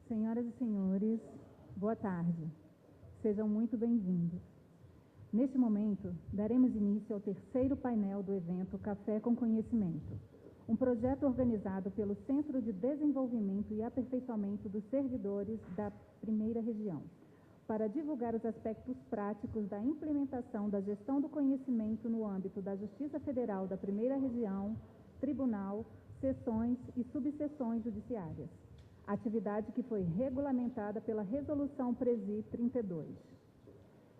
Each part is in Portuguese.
Senhoras e senhores, boa tarde. Sejam muito bem-vindos. Neste momento, daremos início ao terceiro painel do evento Café com Conhecimento, um projeto organizado pelo Centro de Desenvolvimento e Aperfeiçoamento dos Servidores da Primeira Região, para divulgar os aspectos práticos da implementação da gestão do conhecimento no âmbito da Justiça Federal da Primeira Região, Tribunal, Seções e Subseções Judiciárias, atividade que foi regulamentada pela Resolução Presi 32.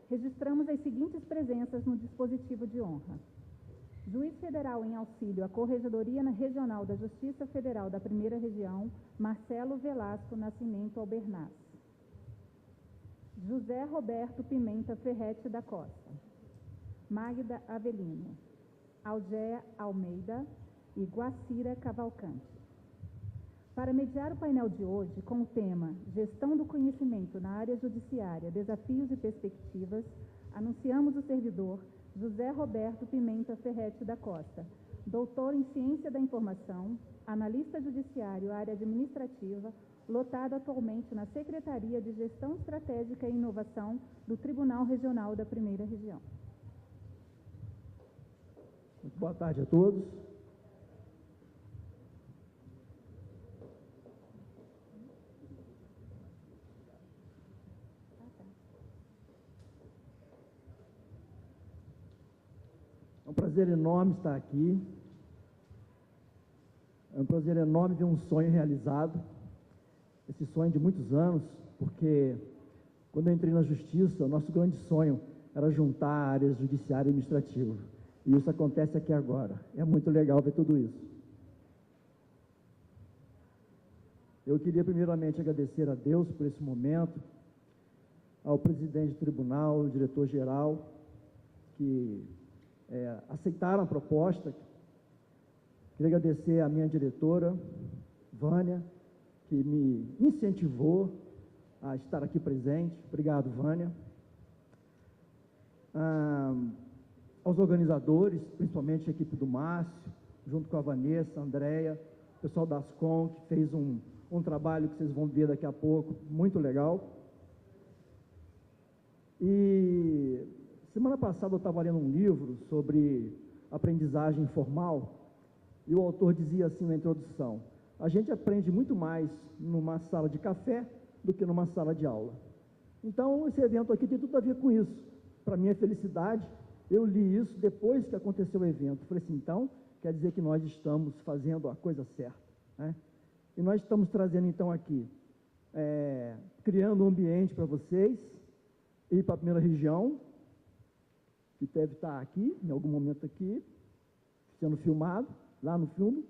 Registramos as seguintes presenças no dispositivo de honra: Juiz Federal em auxílio à Corregedoria Regional da Justiça Federal da Primeira Região, Marcelo Velasco Nascimento Albernaz. José Roberto Pimenta Ferretti da Costa. Magda Avelino. Algea Almeida e Guacira Cavalcante. Para mediar o painel de hoje, com o tema Gestão do Conhecimento na Área Judiciária, Desafios e Perspectivas, anunciamos o servidor José Roberto Pimenta Ferretti da Costa, doutor em Ciência da Informação, analista judiciário, área administrativa, lotado atualmente na Secretaria de Gestão Estratégica e Inovação do Tribunal Regional da Primeira Região. Muito boa tarde a todos. É um prazer enorme estar aqui. É um prazer enorme ver um sonho realizado. Esse sonho de muitos anos, porque quando eu entrei na Justiça, o nosso grande sonho era juntar áreas judiciária e administrativa. E isso acontece aqui agora. É muito legal ver tudo isso. Eu queria primeiramente agradecer a Deus por esse momento, ao presidente do tribunal, ao diretor-geral, que aceitaram a proposta. Queria agradecer à minha diretora, Vânia, que me incentivou a estar aqui presente. Obrigado, Vânia. Aos organizadores, principalmente a equipe do Márcio, junto com a Vanessa, a Andréia, o pessoal da Ascom, que fez um trabalho que vocês vão ver daqui a pouco, muito legal. E semana passada eu estava lendo um livro sobre aprendizagem informal, e o autor dizia assim na introdução: a gente aprende muito mais numa sala de café do que numa sala de aula. Então, esse evento aqui tem tudo a ver com isso. Para minha felicidade, eu li isso depois que aconteceu o evento. Falei assim, então, quer dizer que nós estamos fazendo a coisa certa, né? E nós estamos trazendo, então, aqui, criando um ambiente para vocês, ir para a primeira região, que deve estar aqui, em algum momento aqui, sendo filmado, lá no fundo.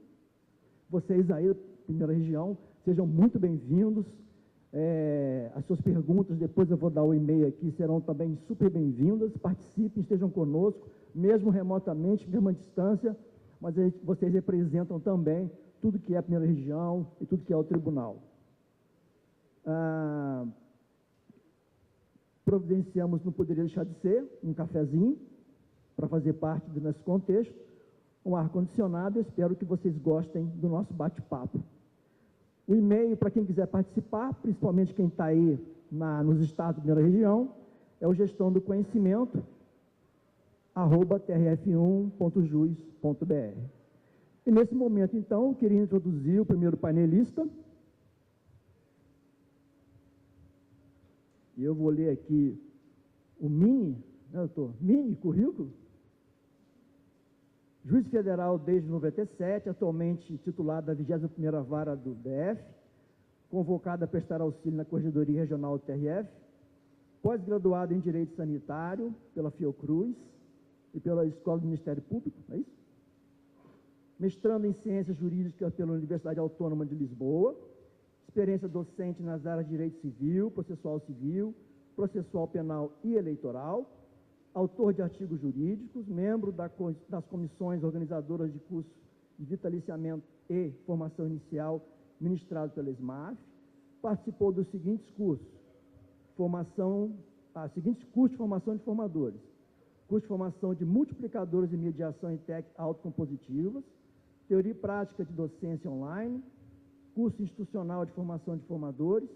Vocês aí, primeira região, sejam muito bem-vindos. As suas perguntas, depois eu vou dar o e-mail aqui, serão também super bem-vindas. Participem, estejam conosco, mesmo remotamente, mesmo à distância, mas vocês representam também tudo que é a primeira região e tudo que é o tribunal. Providenciamos, não poderia deixar de ser, um cafezinho, para fazer parte do nosso contexto, um ar-condicionado. Eu espero que vocês gostem do nosso bate-papo. O e-mail, para quem quiser participar, principalmente quem está aí nos estados da primeira região, é o gestão do conhecimento, @trf1.jus.br. E nesse momento, então, eu queria introduzir o primeiro painelista. E eu vou ler aqui o mini currículo. Juiz federal desde 97, atualmente titulado da 21ª Vara do DF, convocado a prestar auxílio na Corregedoria Regional do TRF, pós-graduado em Direito Sanitário pela Fiocruz e pela Escola do Ministério Público, é isso? Mestrando em Ciências Jurídicas pela Universidade Autônoma de Lisboa, experiência docente nas áreas de Direito Civil, Processual Penal e Eleitoral, autor de artigos jurídicos, membro das comissões organizadoras de cursos de vitaliciamento e formação inicial ministrado pela SMAF, participou dos seguintes cursos: curso de formação de formadores, curso de formação de multiplicadores de mediação e técnicas autocompositivas, teoria e prática de docência online, curso institucional de formação de formadores,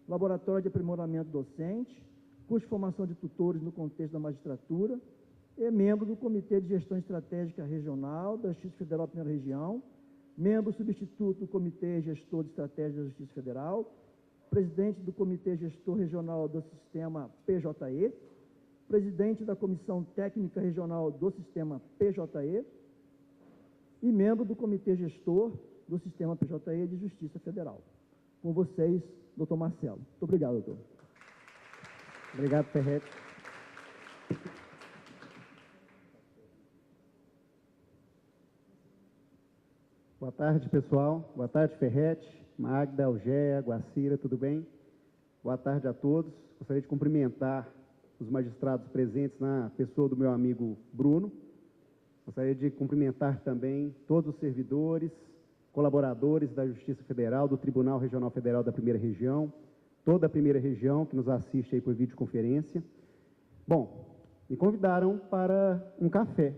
laboratório de aprimoramento docente, curso de formação de tutores no contexto da magistratura, e membro do Comitê de Gestão Estratégica Regional da Justiça Federal da Primeira Região, membro substituto do Comitê Gestor de Estratégia da Justiça Federal, presidente do Comitê Gestor Regional do Sistema PJE, presidente da Comissão Técnica Regional do Sistema PJE e membro do Comitê Gestor do Sistema PJE de Justiça Federal. Com vocês, doutor Marcelo. Muito obrigado, doutor. Obrigado, Ferretti. Boa tarde, pessoal. Boa tarde, Ferretti, Magda, Algéia, Guacira, tudo bem? Boa tarde a todos. Gostaria de cumprimentar os magistrados presentes na pessoa do meu amigo Bruno. Gostaria de cumprimentar também todos os servidores, colaboradores da Justiça Federal, do Tribunal Regional Federal da Primeira Região, toda a Primeira Região que nos assiste aí por videoconferência. Bom, me convidaram para um café.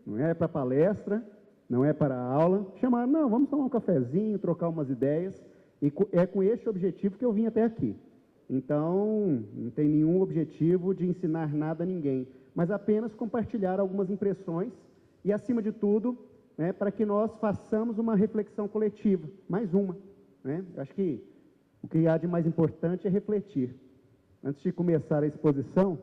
Não é para palestra, não é para aula. Chamaram, não, vamos tomar um cafezinho, trocar umas ideias. E é com este objetivo que eu vim até aqui. Então, não tem nenhum objetivo de ensinar nada a ninguém, mas apenas compartilhar algumas impressões e, acima de tudo, né, para que nós façamos uma reflexão coletiva, mais uma. Né? Eu acho que o que há de mais importante é refletir. Antes de começar a exposição,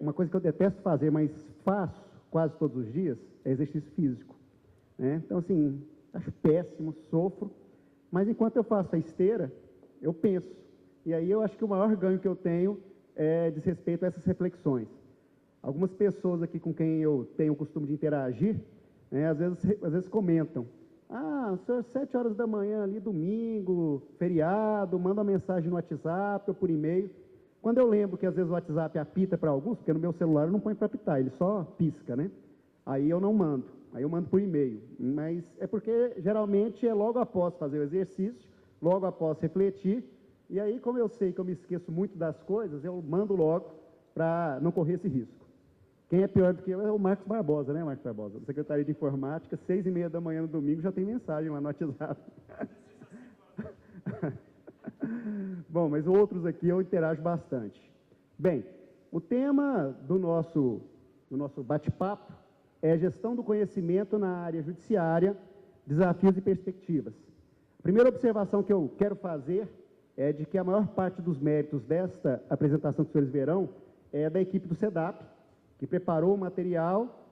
uma coisa que eu detesto fazer, mas faço quase todos os dias, é exercício físico. Né? Então, assim, acho péssimo, sofro, mas enquanto eu faço a esteira, eu penso. E aí eu acho que o maior ganho que eu tenho diz respeito a essas reflexões. Algumas pessoas aqui com quem eu tenho o costume de interagir, né, às vezes comentam, senhor, 7 horas da manhã ali, domingo, feriado, manda uma mensagem no WhatsApp ou por e-mail. Quando eu lembro que às vezes o WhatsApp apita para alguns, porque no meu celular eu não ponho para apitar, ele só pisca, né? Aí eu não mando, aí eu mando por e-mail. Mas é porque geralmente é logo após fazer o exercício, logo após refletir, e aí como eu sei que eu me esqueço muito das coisas, eu mando logo para não correr esse risco. Quem é pior do que eu é o Marcos Barbosa, né, Marcos Barbosa? Da Secretaria de Informática, 6h30 da manhã no domingo, já tem mensagem lá no WhatsApp. Bom, mas outros aqui eu interajo bastante. Bem, o tema do nosso bate-papo é gestão do conhecimento na área judiciária, desafios e perspectivas. A primeira observação que eu quero fazer é de que a maior parte dos méritos desta apresentação que os senhores verão é da equipe do SEDAP, que preparou o material,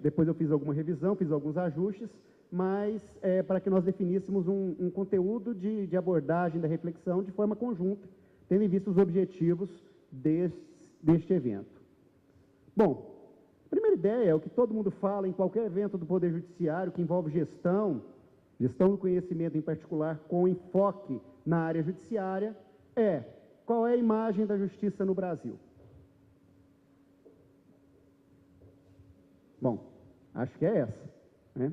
depois eu fiz alguma revisão, fiz alguns ajustes, mas para que nós definíssemos um conteúdo de abordagem da reflexão de forma conjunta, tendo em vista os objetivos deste evento. Bom, a primeira ideia é o que todo mundo fala em qualquer evento do Poder Judiciário que envolve gestão do conhecimento em particular, com enfoque na área judiciária, qual é a imagem da justiça no Brasil? Bom, acho que é essa. Né?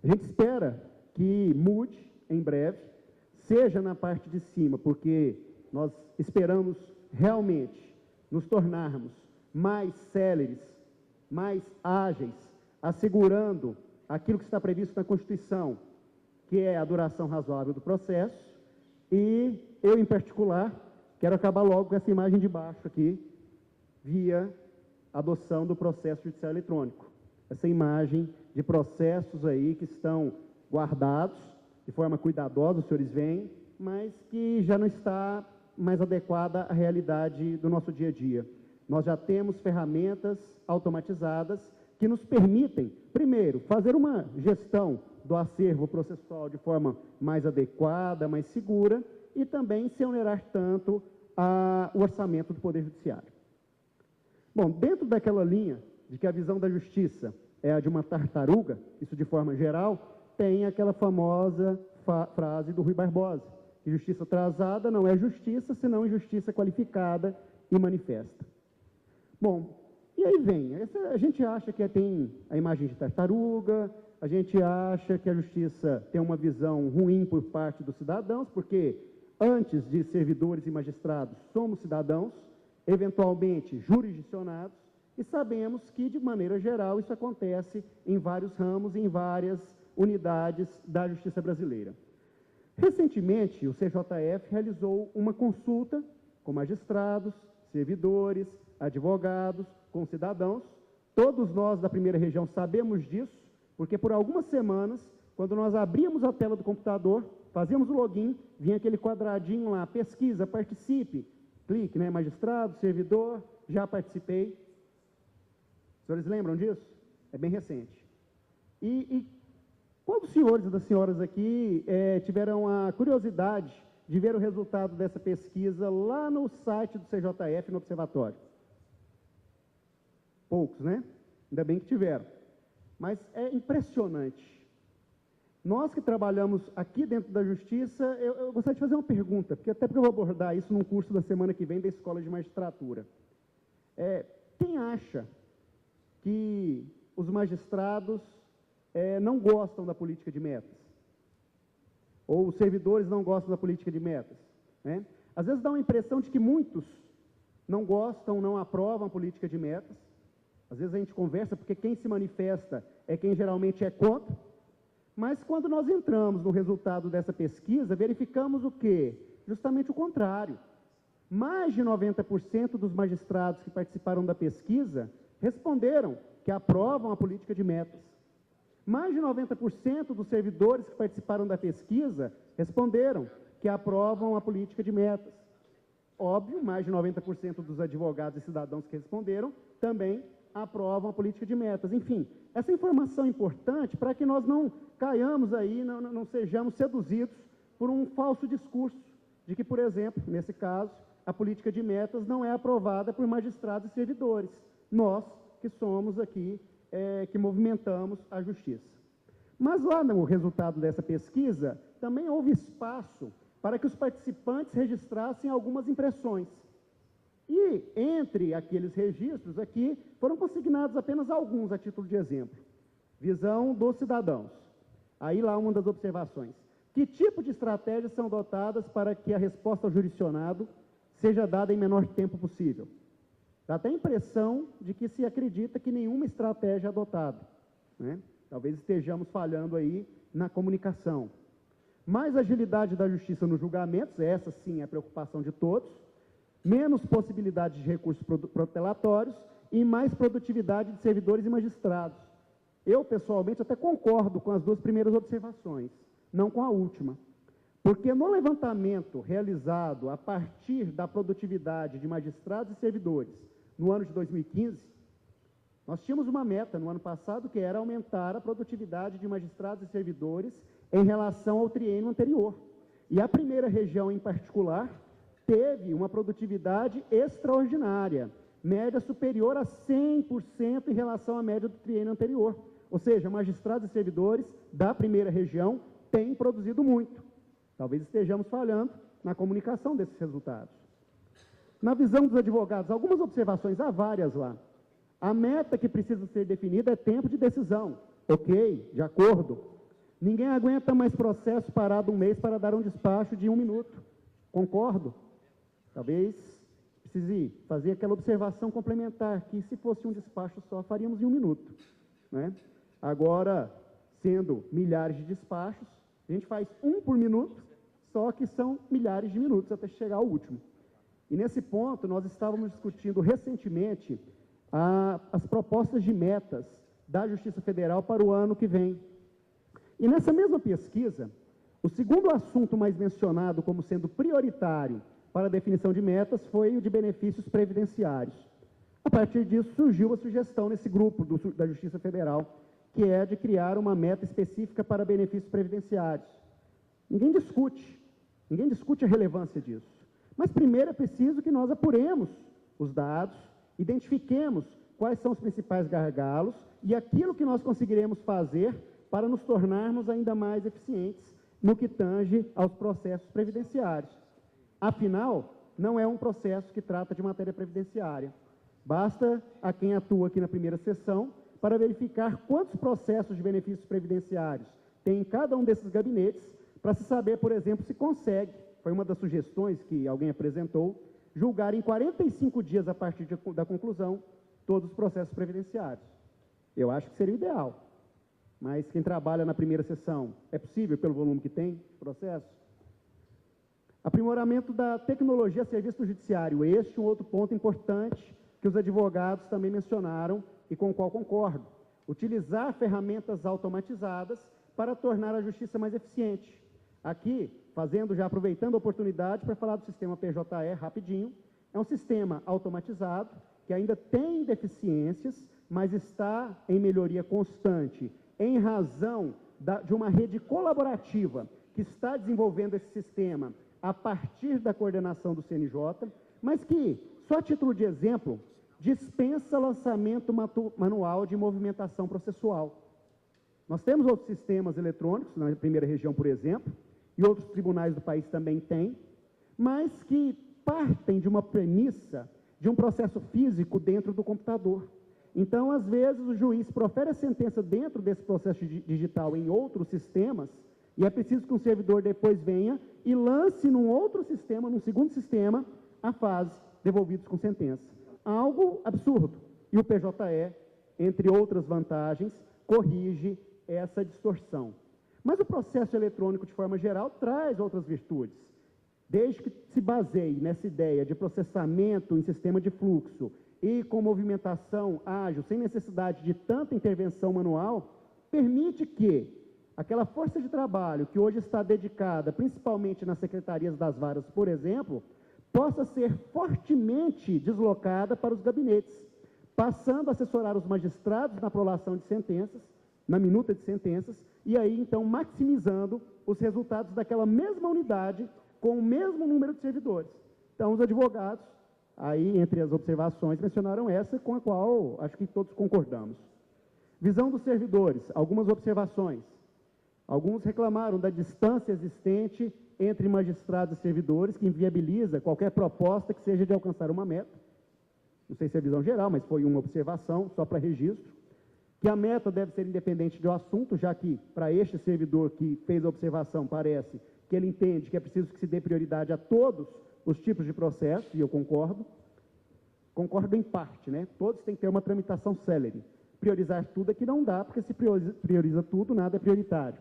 A gente espera que mude em breve, seja na parte de cima, porque nós esperamos realmente nos tornarmos mais céleres, mais ágeis, assegurando aquilo que está previsto na Constituição, que é a duração razoável do processo, e eu, em particular, quero acabar logo com essa imagem de baixo aqui, via adoção do processo judicial eletrônico. Essa imagem de processos aí que estão guardados de forma cuidadosa, os senhores veem, mas que já não está mais adequada à realidade do nosso dia a dia. Nós já temos ferramentas automatizadas que nos permitem, primeiro, fazer uma gestão do acervo processual de forma mais adequada, mais segura, e também sem onerar tanto o orçamento do Poder Judiciário. Bom, dentro daquela linha de que a visão da justiça é a de uma tartaruga, isso de forma geral, tem aquela famosa frase do Rui Barbosa, que justiça atrasada não é justiça, senão injustiça qualificada e manifesta. Bom, e aí vem, a gente acha que tem a imagem de tartaruga, a gente acha que a justiça tem uma visão ruim por parte dos cidadãos, porque antes de servidores e magistrados somos cidadãos, eventualmente jurisdicionados, e sabemos que, de maneira geral, isso acontece em vários ramos, em várias unidades da justiça brasileira. Recentemente, o CJF realizou uma consulta com magistrados, servidores, advogados, com cidadãos. Todos nós da primeira região sabemos disso, porque por algumas semanas, quando nós abríamos a tela do computador, fazíamos o login, vinha aquele quadradinho lá, pesquisa, participe, clique, né, magistrado, servidor, já participei. Os senhores lembram disso? É bem recente. E qual dos senhores e das senhoras aqui tiveram a curiosidade de ver o resultado dessa pesquisa lá no site do CJF, no Observatório? Poucos, né? Ainda bem que tiveram. Mas é impressionante. Nós que trabalhamos aqui dentro da Justiça, eu gostaria de fazer uma pergunta, porque eu vou abordar isso num curso da semana que vem da Escola de Magistratura. Quem acha que os magistrados não gostam da política de metas? Ou os servidores não gostam da política de metas? Né? Às vezes dá uma impressão de que muitos não gostam, não aprovam a política de metas. Às vezes a gente conversa porque quem se manifesta é quem geralmente é contra. Mas quando nós entramos no resultado dessa pesquisa, verificamos o quê? Justamente o contrário. Mais de 90% dos magistrados que participaram da pesquisa responderam que aprovam a política de metas. Mais de 90% dos servidores que participaram da pesquisa responderam que aprovam a política de metas. Óbvio, mais de 90% dos advogados e cidadãos que responderam também aprovam a política de metas. Enfim, essa informação é importante para que nós não caiamos aí, não sejamos seduzidos por um falso discurso de que, por exemplo, nesse caso, a política de metas não é aprovada por magistrados e servidores. Nós, que somos aqui, que movimentamos a justiça. Mas lá no resultado dessa pesquisa, também houve espaço para que os participantes registrassem algumas impressões. E, entre aqueles registros aqui, foram consignados apenas alguns, a título de exemplo. Visão dos cidadãos. Aí lá uma das observações. Que tipo de estratégias são adotadas para que a resposta ao jurisdicionado seja dada em menor tempo possível? Dá até a impressão de que se acredita que nenhuma estratégia é adotada, né? Talvez estejamos falhando aí na comunicação. Mais agilidade da justiça nos julgamentos, essa sim é a preocupação de todos. Menos possibilidade de recursos protelatórios e mais produtividade de servidores e magistrados. Eu, pessoalmente, até concordo com as duas primeiras observações, não com a última. Porque no levantamento realizado a partir da produtividade de magistrados e servidores no ano de 2015, nós tínhamos uma meta no ano passado que era aumentar a produtividade de magistrados e servidores em relação ao triênio anterior. E a primeira região em particular teve uma produtividade extraordinária, média superior a 100% em relação à média do triênio anterior. Ou seja, magistrados e servidores da primeira região têm produzido muito. Talvez estejamos falhando na comunicação desses resultados. Na visão dos advogados, algumas observações, há várias lá. A meta que precisa ser definida é tempo de decisão. Ok, de acordo. Ninguém aguenta mais processo parado um mês para dar um despacho de 1 minuto. Concordo. Talvez precise fazer aquela observação complementar, que se fosse um despacho só, faríamos em 1 minuto. Né? Agora, sendo milhares de despachos, a gente faz 1 por minuto, só que são milhares de minutos até chegar ao último. E nesse ponto, nós estávamos discutindo recentemente as propostas de metas da Justiça Federal para o ano que vem. E nessa mesma pesquisa, o segundo assunto mais mencionado como sendo prioritário para a definição de metas foi o de benefícios previdenciários. A partir disso, surgiu a sugestão nesse grupo da Justiça Federal, que é de criar uma meta específica para benefícios previdenciários. Ninguém discute a relevância disso. Mas primeiro é preciso que nós apuremos os dados, identifiquemos quais são os principais gargalos e aquilo que nós conseguiremos fazer para nos tornarmos ainda mais eficientes no que tange aos processos previdenciários. Afinal, não é um processo que trata de matéria previdenciária. Basta a quem atua aqui na primeira sessão para verificar quantos processos de benefícios previdenciários tem em cada um desses gabinetes, para se saber, por exemplo, se consegue, foi uma das sugestões que alguém apresentou, julgar em 45 dias a partir da conclusão todos os processos previdenciários. Eu acho que seria o ideal. Mas quem trabalha na primeira sessão, é possível pelo volume que tem processo? Aprimoramento da tecnologia a serviço do judiciário. Este é um outro ponto importante que os advogados também mencionaram e com o qual concordo. Utilizar ferramentas automatizadas para tornar a justiça mais eficiente. Aqui, aproveitando a oportunidade para falar do sistema PJE rapidinho, é um sistema automatizado que ainda tem deficiências, mas está em melhoria constante, em razão de uma rede colaborativa que está desenvolvendo esse sistema a partir da coordenação do CNJ, mas que, só a título de exemplo, dispensa lançamento manual de movimentação processual. Nós temos outros sistemas eletrônicos, na primeira região, por exemplo, e outros tribunais do país também têm, mas que partem de uma premissa de um processo físico dentro do computador. Então, às vezes, o juiz profere a sentença dentro desse processo digital em outros sistemas, e é preciso que um servidor depois venha e lance num outro sistema, num segundo sistema, a fase devolvidos com sentença. Algo absurdo. E o PJE, entre outras vantagens, corrige essa distorção. Mas o processo eletrônico, de forma geral, traz outras virtudes. Desde que se baseie nessa ideia de processamento em sistema de fluxo e com movimentação ágil, sem necessidade de tanta intervenção manual, permite que aquela força de trabalho que hoje está dedicada, principalmente nas secretarias das varas, por exemplo, possa ser fortemente deslocada para os gabinetes, passando a assessorar os magistrados na prolação de sentenças, na minuta de sentenças, e aí, então, maximizando os resultados daquela mesma unidade com o mesmo número de servidores. Então, os advogados, aí, entre as observações, mencionaram essa, com a qual acho que todos concordamos. Visão dos servidores, algumas observações. Alguns reclamaram da distância existente entre magistrados e servidores, que inviabiliza qualquer proposta que seja de alcançar uma meta. Não sei se é visão geral, mas foi uma observação, só para registro. Que a meta deve ser independente do assunto, já que, para este servidor que fez a observação, parece que ele entende que é preciso que se dê prioridade a todos os tipos de processo, e eu concordo. Concordo em parte, né? Todos têm que ter uma tramitação célere. Priorizar tudo é que não dá, porque se prioriza tudo, nada é prioritário.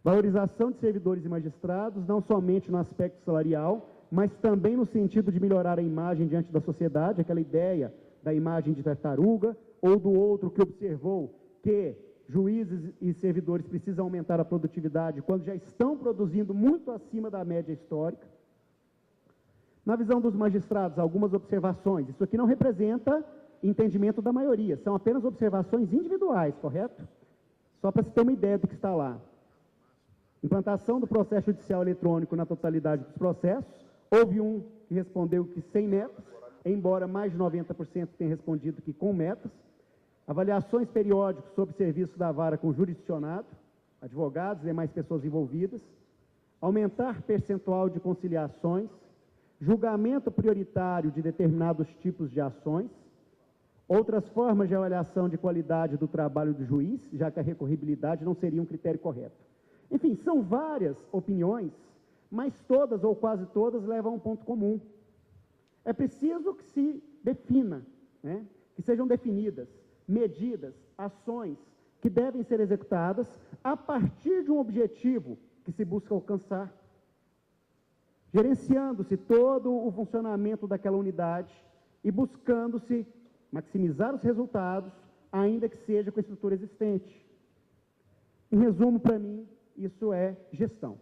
Valorização de servidores e magistrados, não somente no aspecto salarial, mas também no sentido de melhorar a imagem diante da sociedade, aquela ideia da imagem de tartaruga, ou do outro que observou que juízes e servidores precisam aumentar a produtividade quando já estão produzindo muito acima da média histórica. Na visão dos magistrados, algumas observações. Isso aqui não representa entendimento da maioria, são apenas observações individuais, correto? Só para se ter uma ideia do que está lá. Implantação do processo judicial eletrônico na totalidade dos processos. Houve um que respondeu que sem metas, embora mais de 90% tenha respondido que com metas. Avaliações periódicas sobre serviço da vara com jurisdicionado, advogados e demais pessoas envolvidas. Aumentar percentual de conciliações. Julgamento prioritário de determinados tipos de ações. Outras formas de avaliação de qualidade do trabalho do juiz, já que a recorribilidade não seria um critério correto. Enfim, são várias opiniões, mas todas ou quase todas levam a um ponto comum. É preciso que se defina, né, que sejam definidas medidas, ações que devem ser executadas a partir de um objetivo que se busca alcançar, gerenciando-se todo o funcionamento daquela unidade e buscando-se maximizar os resultados, ainda que seja com a estrutura existente. Em resumo, para mim, isso é gestão.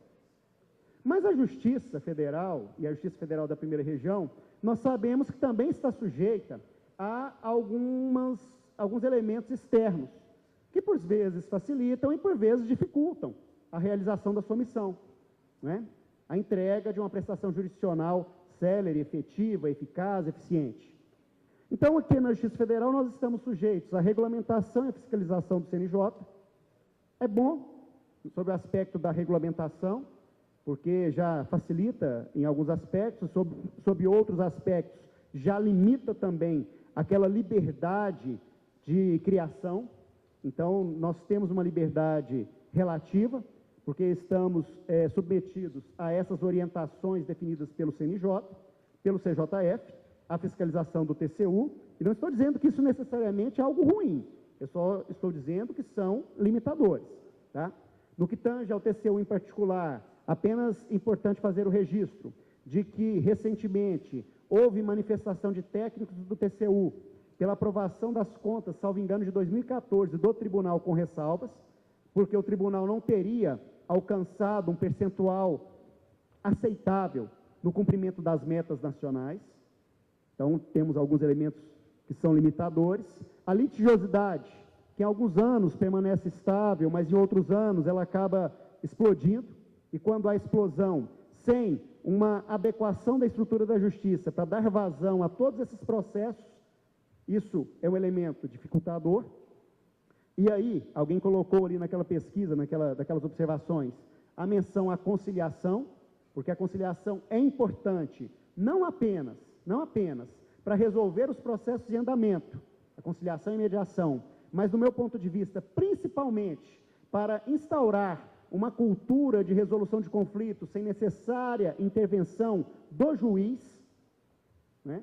Mas a Justiça Federal, e a Justiça Federal da Primeira Região, nós sabemos que também está sujeita a alguns elementos externos, que por vezes facilitam e por vezes dificultam a realização da sua missão, né? A entrega de uma prestação jurisdicional célere, efetiva, eficaz, eficiente. Então, aqui na Justiça Federal, nós estamos sujeitos à regulamentação e à fiscalização do CNJ. É bom, sob o aspecto da regulamentação, porque já facilita em alguns aspectos, sob outros aspectos, já limita também aquela liberdade de criação. Então, nós temos uma liberdade relativa, porque estamos submetidos a essas orientações definidas pelo CNJ, pelo CJF, a fiscalização do TCU, e não estou dizendo que isso necessariamente é algo ruim, eu só estou dizendo que são limitadores, tá? No que tange ao TCU em particular, apenas importante fazer o registro de que, recentemente, houve manifestação de técnicos do TCU pela aprovação das contas, salvo engano, de 2014, do tribunal com ressalvas, porque o tribunal não teria alcançado um percentual aceitável no cumprimento das metas nacionais. Então, temos alguns elementos que são limitadores. A litigiosidade, que em alguns anos permanece estável, mas em outros anos ela acaba explodindo, e quando há explosão, sem uma adequação da estrutura da justiça para dar vazão a todos esses processos, isso é um elemento dificultador. E aí, alguém colocou ali naquela pesquisa, daquelas observações, a menção à conciliação, porque a conciliação é importante, não apenas para resolver os processos em andamento, a conciliação e mediação, mas, do meu ponto de vista, principalmente para instaurar uma cultura de resolução de conflitos sem necessária intervenção do juiz, né?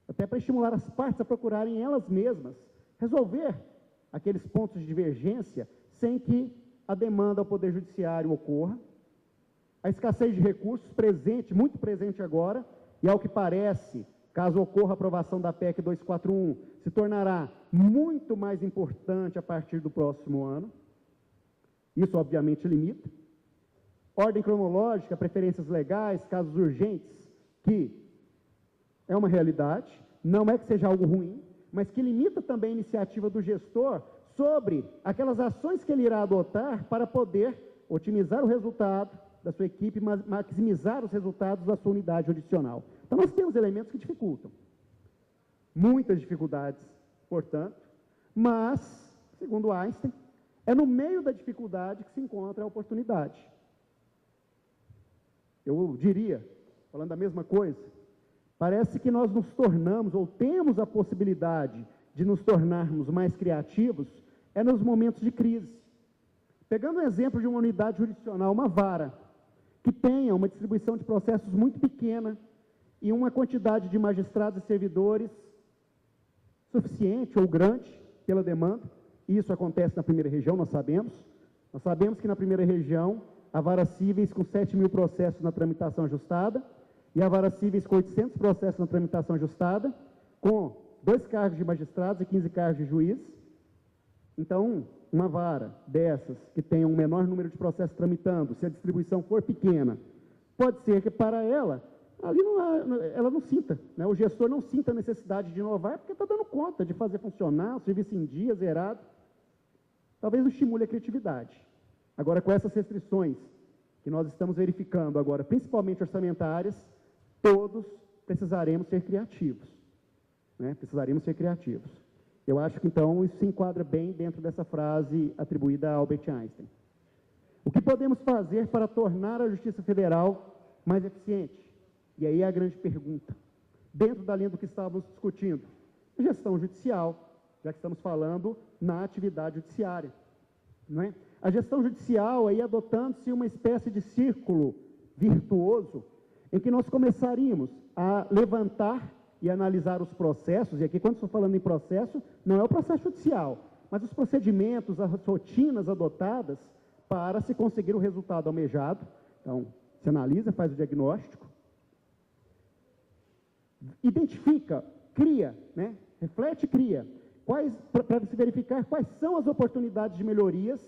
Até para estimular as partes a procurarem elas mesmas resolver aqueles pontos de divergência sem que a demanda ao Poder Judiciário ocorra. A escassez de recursos presente, muito presente agora, e ao que parece, caso ocorra a aprovação da PEC 241, se tornará muito mais importante a partir do próximo ano. Isso, obviamente, limita. Ordem cronológica, preferências legais, casos urgentes, que é uma realidade, não é que seja algo ruim, mas que limita também a iniciativa do gestor sobre aquelas ações que ele irá adotar para poder otimizar o resultado da sua equipe, maximizar os resultados da sua unidade jurisdicional. Então, nós temos elementos que dificultam. Muitas dificuldades, portanto, mas, segundo Einstein, é no meio da dificuldade que se encontra a oportunidade. Eu diria, falando a mesma coisa, parece que nós nos tornamos, ou temos a possibilidade de nos tornarmos mais criativos, é nos momentos de crise. Pegando o exemplo de uma unidade jurisdicional, uma vara, que tenha uma distribuição de processos muito pequena e uma quantidade de magistrados e servidores suficiente ou grande pela demanda. Isso acontece na primeira região, nós sabemos. Nós sabemos que na primeira região, há varas cíveis com 7.000 processos na tramitação ajustada, e há varas cíveis com 800 processos na tramitação ajustada, com 2 cargos de magistrados e 15 cargos de juiz. Então, uma vara dessas, que tenha um menor número de processos tramitando, se a distribuição for pequena, pode ser que para ela, ali ela não sinta, né? O gestor não sinta a necessidade de inovar, porque está dando conta de fazer funcionar, o serviço em dia, zerado. Talvez não estimule a criatividade. Agora, com essas restrições que nós estamos verificando agora, principalmente orçamentárias, todos precisaremos ser criativos, né? Precisaremos ser criativos. Eu acho que, então, isso se enquadra bem dentro dessa frase atribuída a Albert Einstein. O que podemos fazer para tornar a Justiça Federal mais eficiente? E aí é a grande pergunta. Dentro da linha do que estávamos discutindo, a gestão judicial, já que estamos falando na atividade judiciária, não é? A gestão judicial, aí adotando-se uma espécie de círculo virtuoso, em que nós começaríamos a levantar e analisar os processos, e aqui quando estou falando em processo, não é o processo judicial, mas os procedimentos, as rotinas adotadas para se conseguir o resultado almejado. Então, se analisa, faz o diagnóstico, identifica, cria, né? Reflete e cria, para se verificar quais são as oportunidades de melhorias,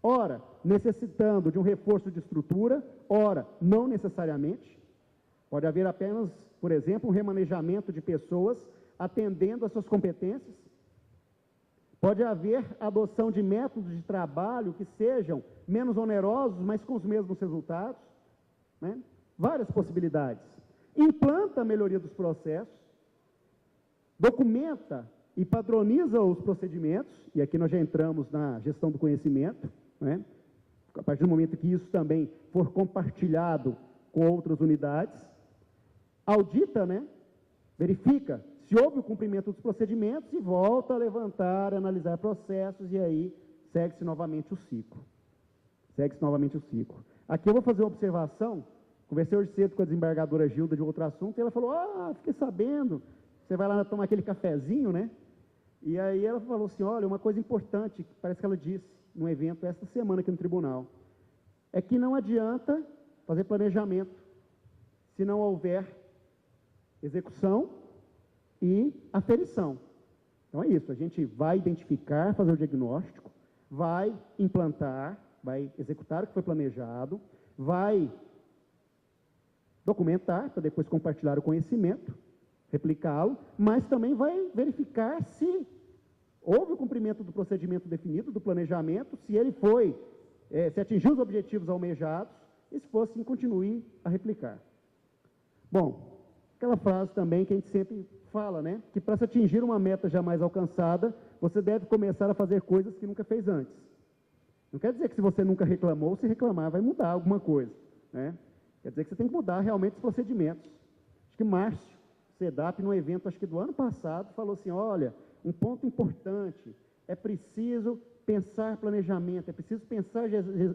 ora, necessitando de um reforço de estrutura, ora, não necessariamente. Pode haver apenas, por exemplo, um remanejamento de pessoas atendendo às suas competências. Pode haver adoção de métodos de trabalho que sejam menos onerosos, mas com os mesmos resultados, né? Várias possibilidades. Implanta a melhoria dos processos, documenta e padroniza os procedimentos, e aqui nós já entramos na gestão do conhecimento, né? A partir do momento que isso também for compartilhado com outras unidades, audita, né? Verifica se houve o cumprimento dos procedimentos e volta a levantar, analisar processos, e aí segue-se novamente o ciclo. Segue-se novamente o ciclo. Aqui eu vou fazer uma observação. Conversei hoje cedo com a desembargadora Gilda de outro assunto, e ela falou, fiquei sabendo, você vai lá tomar aquele cafezinho, né? E aí ela falou assim, olha, uma coisa importante, que parece que ela disse num evento esta semana aqui no tribunal, é que não adianta fazer planejamento se não houver execução e aferição. Então é isso, a gente vai identificar, fazer o diagnóstico, vai implantar, vai executar o que foi planejado, vai documentar, para depois compartilhar o conhecimento, replicá-lo, mas também vai verificar se houve o cumprimento do procedimento definido, do planejamento, se ele foi, se atingiu os objetivos almejados, e se fosse, continue a replicar. Bom, aquela frase também que a gente sempre fala, né? Que para se atingir uma meta jamais alcançada, você deve começar a fazer coisas que nunca fez antes. Não quer dizer que se você nunca reclamou, se reclamar vai mudar alguma coisa, né? Quer dizer que você tem que mudar realmente os procedimentos. Acho que Márcio Sedap, num evento, acho que do ano passado, falou assim, olha, um ponto importante, é preciso pensar planejamento, é preciso pensar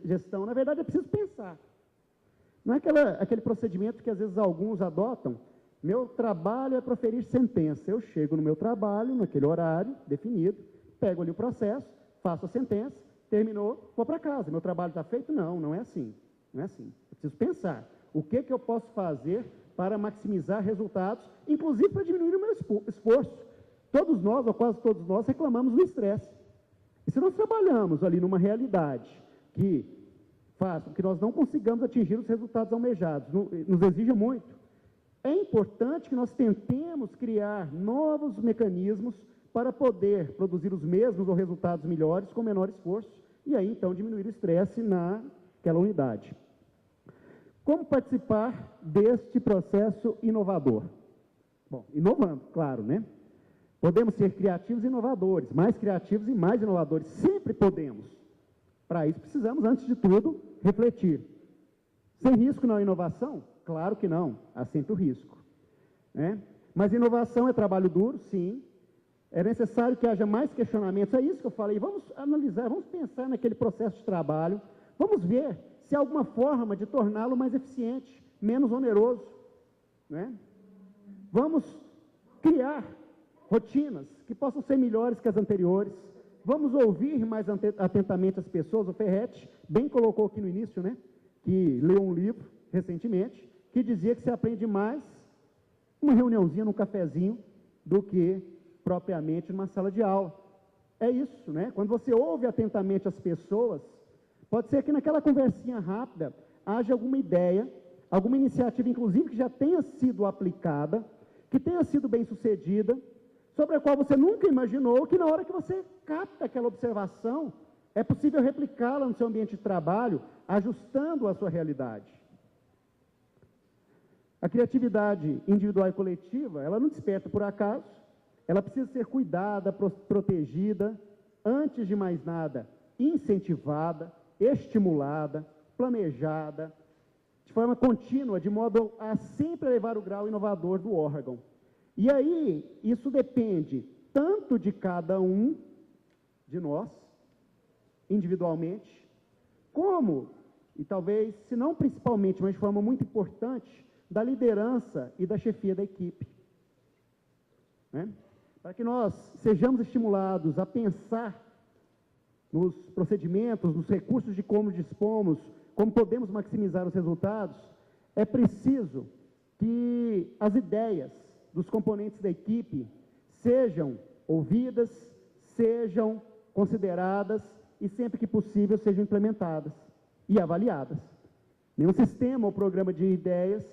gestão. Na verdade, é preciso pensar. Não é aquele procedimento que às vezes alguns adotam. Meu trabalho é proferir sentença. Eu chego no meu trabalho, naquele horário definido, pego ali o processo, faço a sentença, terminou, vou para casa. Meu trabalho está feito? Não, não é assim. Não é assim. Eu preciso pensar. O que eu posso fazer para maximizar resultados, inclusive para diminuir o meu esforço? Todos nós, ou quase todos nós, reclamamos do estresse. E se nós trabalhamos ali numa realidade que faz com que nós não consigamos atingir os resultados almejados, nos exige muito, é importante que nós tentemos criar novos mecanismos para poder produzir os mesmos ou resultados melhores com menor esforço, e aí então diminuir o estresse naquela unidade. Como participar deste processo inovador? Bom, inovando, claro, né? Podemos ser criativos e inovadores, mais criativos e mais inovadores, sempre podemos. Para isso precisamos, antes de tudo, refletir. Sem risco na inovação? Claro que não, há sempre o risco, né? Mas inovação é trabalho duro, sim. É necessário que haja mais questionamentos, é isso que eu falei, vamos analisar, vamos pensar naquele processo de trabalho, vamos ver se há alguma forma de torná-lo mais eficiente, menos oneroso, né? Vamos criar rotinas que possam ser melhores que as anteriores, vamos ouvir mais atentamente as pessoas. O Ferretti bem colocou aqui no início, né, que leu um livro recentemente, que dizia que se aprende mais uma reuniãozinha, num cafezinho, do que propriamente numa sala de aula. É isso, né? Quando você ouve atentamente as pessoas, pode ser que naquela conversinha rápida haja alguma ideia, alguma iniciativa, inclusive, que já tenha sido aplicada, que tenha sido bem sucedida, sobre a qual você nunca imaginou que na hora que você capta aquela observação, é possível replicá-la no seu ambiente de trabalho, ajustando a sua realidade. A criatividade individual e coletiva, ela não desperta por acaso, ela precisa ser cuidada, protegida, antes de mais nada, incentivada, estimulada, planejada, de forma contínua, de modo a sempre elevar o grau inovador do órgão. E aí, isso depende tanto de cada um de nós, individualmente, como, e talvez, se não principalmente, mas de forma muito importante, da liderança e da chefia da equipe, né? Para que nós sejamos estimulados a pensar nos procedimentos, nos recursos de como dispomos, como podemos maximizar os resultados, é preciso que as ideias dos componentes da equipe sejam ouvidas, sejam consideradas e, sempre que possível, sejam implementadas e avaliadas. Nenhum sistema ou programa de ideias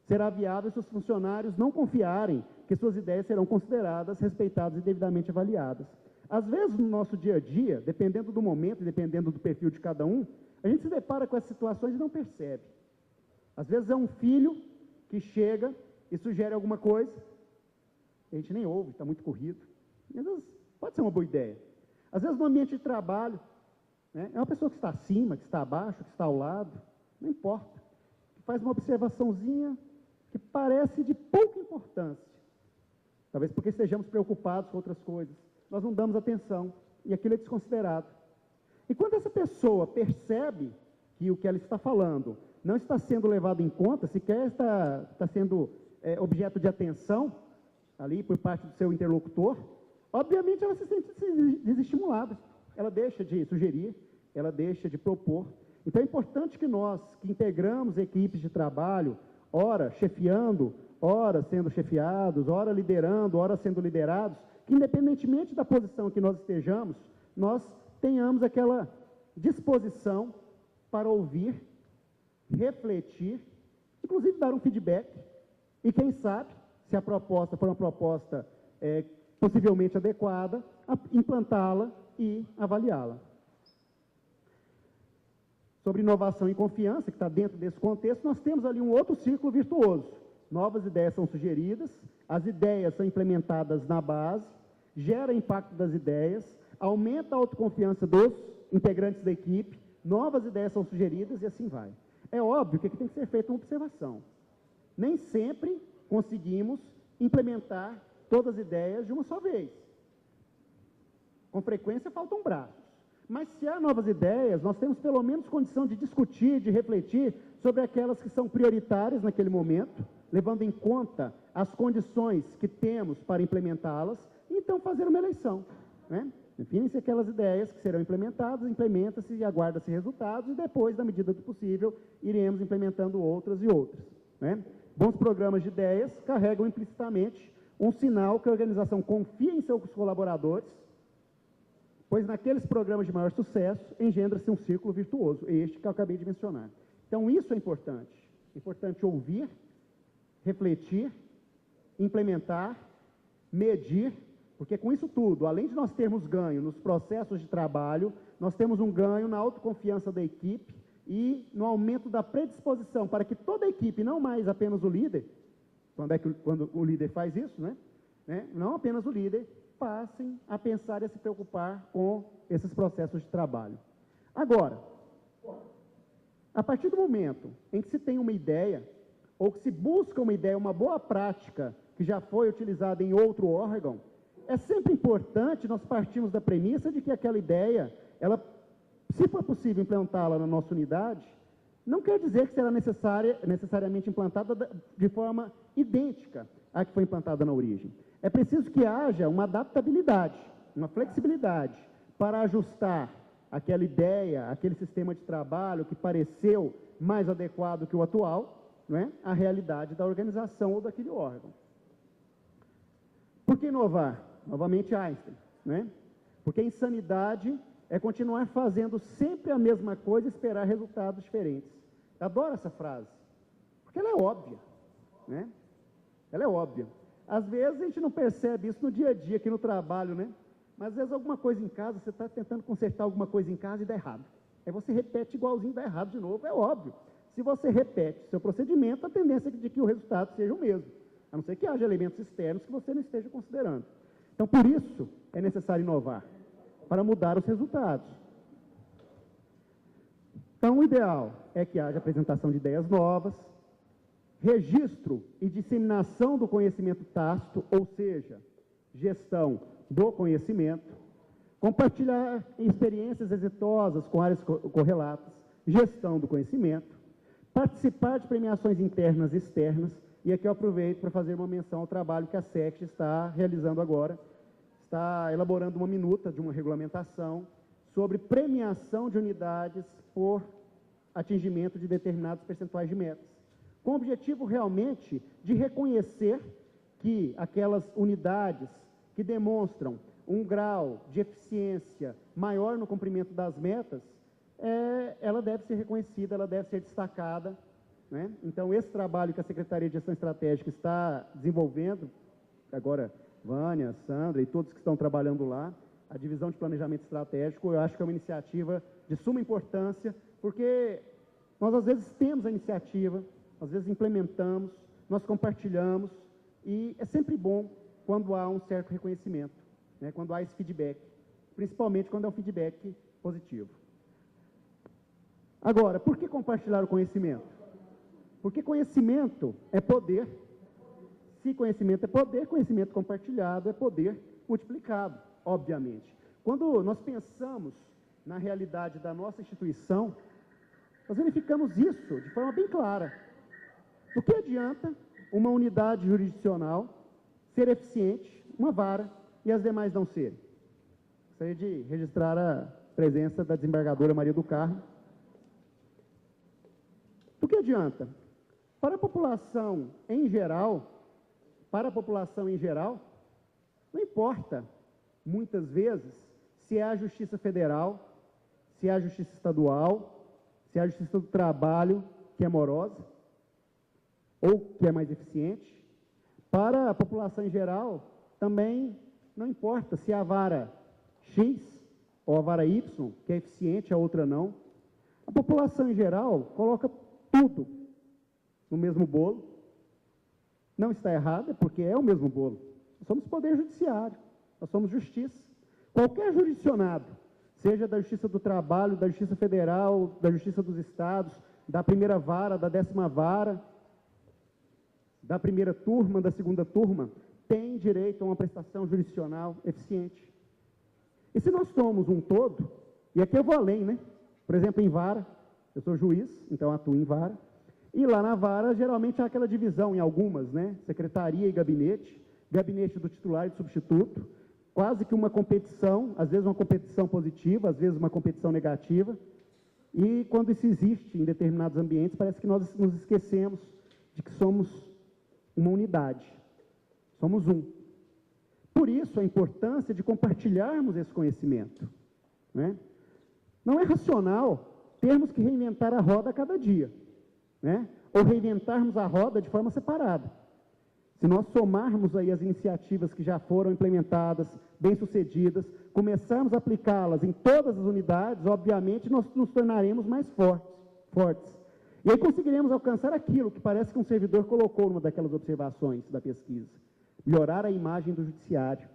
será viável se os funcionários não confiarem que suas ideias serão consideradas, respeitadas e devidamente avaliadas. Às vezes, no nosso dia a dia, dependendo do momento e dependendo do perfil de cada um, a gente se depara com essas situações e não percebe. Às vezes é um filho que chega e sugere alguma coisa, a gente nem ouve, está muito corrido. E às vezes pode ser uma boa ideia. Às vezes no ambiente de trabalho, né, é uma pessoa que está acima, que está abaixo, que está ao lado, não importa, que faz uma observaçãozinha que parece de pouca importância, talvez porque estejamos preocupados com outras coisas, nós não damos atenção, e aquilo é desconsiderado. E quando essa pessoa percebe que o que ela está falando não está sendo levado em conta, sequer está sendo objeto de atenção, ali por parte do seu interlocutor, obviamente ela se sente desestimulada, ela deixa de sugerir, ela deixa de propor. Então, é importante que nós, que integramos equipes de trabalho, ora chefiando, ora sendo chefiados, ora liderando, ora sendo liderados, que independentemente da posição que nós estejamos, nós tenhamos aquela disposição para ouvir, refletir, inclusive dar um feedback, e quem sabe, se a proposta for uma proposta possivelmente adequada, implantá-la e avaliá-la. Sobre inovação e confiança, que está dentro desse contexto, nós temos ali um outro círculo virtuoso. Novas ideias são sugeridas, as ideias são implementadas na base, gera impacto das ideias, aumenta a autoconfiança dos integrantes da equipe, novas ideias são sugeridas e assim vai. É óbvio que aqui tem que ser feita uma observação. Nem sempre conseguimos implementar todas as ideias de uma só vez. Com frequência faltam braços. Mas se há novas ideias, nós temos pelo menos condição de discutir, de refletir sobre aquelas que são prioritárias naquele momento, levando em conta as condições que temos para implementá-las, e então fazer uma eleição, né? Definem-se aquelas ideias que serão implementadas, implementa-se e aguarda-se resultados, e depois, na medida do possível, iremos implementando outras e outras, né? Bons programas de ideias carregam implicitamente um sinal que a organização confia em seus colaboradores, pois naqueles programas de maior sucesso engendra-se um círculo virtuoso, este que eu acabei de mencionar. Então, isso é importante ouvir, refletir, implementar, medir, porque com isso tudo, além de nós termos ganho nos processos de trabalho, nós temos um ganho na autoconfiança da equipe e no aumento da predisposição para que toda a equipe, não mais apenas o líder, quando o líder faz isso, né? Não apenas o líder, passem a pensar e a se preocupar com esses processos de trabalho. Agora, a partir do momento em que se tem uma ideia, ou que se busca uma ideia, uma boa prática, que já foi utilizada em outro órgão, é sempre importante nós partirmos da premissa de que aquela ideia, ela, se for possível implantá-la na nossa unidade, não quer dizer que será necessariamente implantada de forma idêntica à que foi implantada na origem. É preciso que haja uma adaptabilidade, uma flexibilidade para ajustar aquela ideia, aquele sistema de trabalho que pareceu mais adequado que o atual, né, à realidade da organização ou daquele órgão. Por que inovar? Novamente Einstein, né? Porque insanidade é continuar fazendo sempre a mesma coisa e esperar resultados diferentes. Eu adoro essa frase, porque ela é óbvia, né? Ela é óbvia. Às vezes a gente não percebe isso no dia a dia, aqui no trabalho, né? Mas às vezes alguma coisa em casa, você está tentando consertar alguma coisa em casa e dá errado. Aí você repete igualzinho, dá errado de novo, é óbvio. Se você repete seu procedimento, a tendência é de que o resultado seja o mesmo, a não ser que haja elementos externos que você não esteja considerando. Então, por isso, é necessário inovar, para mudar os resultados. Então, o ideal é que haja apresentação de ideias novas, registro e disseminação do conhecimento tácito, ou seja, gestão do conhecimento, compartilhar experiências exitosas com áreas correlatas, gestão do conhecimento, participar de premiações internas e externas, e aqui eu aproveito para fazer uma menção ao trabalho que a SECT está realizando agora, está elaborando uma minuta de uma regulamentação sobre premiação de unidades por atingimento de determinados percentuais de metas, com o objetivo realmente de reconhecer que aquelas unidades que demonstram um grau de eficiência maior no cumprimento das metas, ela deve ser reconhecida, ela deve ser destacada, né? Então, esse trabalho que a Secretaria de Gestão Estratégica está desenvolvendo, agora Vânia, Sandra e todos que estão trabalhando lá, a Divisão de Planejamento Estratégico, eu acho que é uma iniciativa de suma importância, porque nós às vezes temos a iniciativa, às vezes implementamos, nós compartilhamos, e é sempre bom quando há um certo reconhecimento, né? Quando há esse feedback, principalmente quando é um feedback positivo. Agora, por que compartilhar o conhecimento? Porque conhecimento é poder. Se conhecimento é poder, conhecimento compartilhado é poder multiplicado, obviamente. Quando nós pensamos na realidade da nossa instituição, nós verificamos isso de forma bem clara. O que adianta uma unidade jurisdicional ser eficiente, uma vara, e as demais não serem? Gostaria de registrar a presença da desembargadora Maria do Carmo, Do que adianta? Para a população em geral, não importa, muitas vezes, se é a Justiça Federal, se é a Justiça Estadual, se é a Justiça do Trabalho, que é morosa, ou que é mais eficiente. Para a população em geral, também não importa se é a vara X ou a vara Y, que é eficiente, a outra não. A população em geral coloca tudo no mesmo bolo. Não está errado, porque é o mesmo bolo. Nós somos poder judiciário, nós somos justiça. Qualquer jurisdicionado, seja da Justiça do Trabalho, da Justiça Federal, da Justiça dos Estados, da primeira vara, da 10ª vara, da primeira turma, da segunda turma, tem direito a uma prestação jurisdicional eficiente. E se nós somos um todo, e aqui eu vou além, né? Por exemplo, em vara, eu sou juiz, então atuo em vara, e lá na vara, geralmente há aquela divisão em algumas, né? Secretaria e gabinete, gabinete do titular e do substituto, quase que uma competição, às vezes uma competição positiva, às vezes uma competição negativa, e quando isso existe em determinados ambientes, parece que nós nos esquecemos de que somos uma unidade, somos um. Por isso, a importância de compartilharmos esse conhecimento, né? Não é racional termos que reinventar a roda a cada dia, né? Ou reinventarmos a roda de forma separada. Se nós somarmos aí as iniciativas que já foram implementadas, bem-sucedidas, começarmos a aplicá-las em todas as unidades, obviamente nós nos tornaremos mais fortes. E aí conseguiremos alcançar aquilo que parece que um servidor colocou numa daquelas observações da pesquisa: melhorar a imagem do judiciário.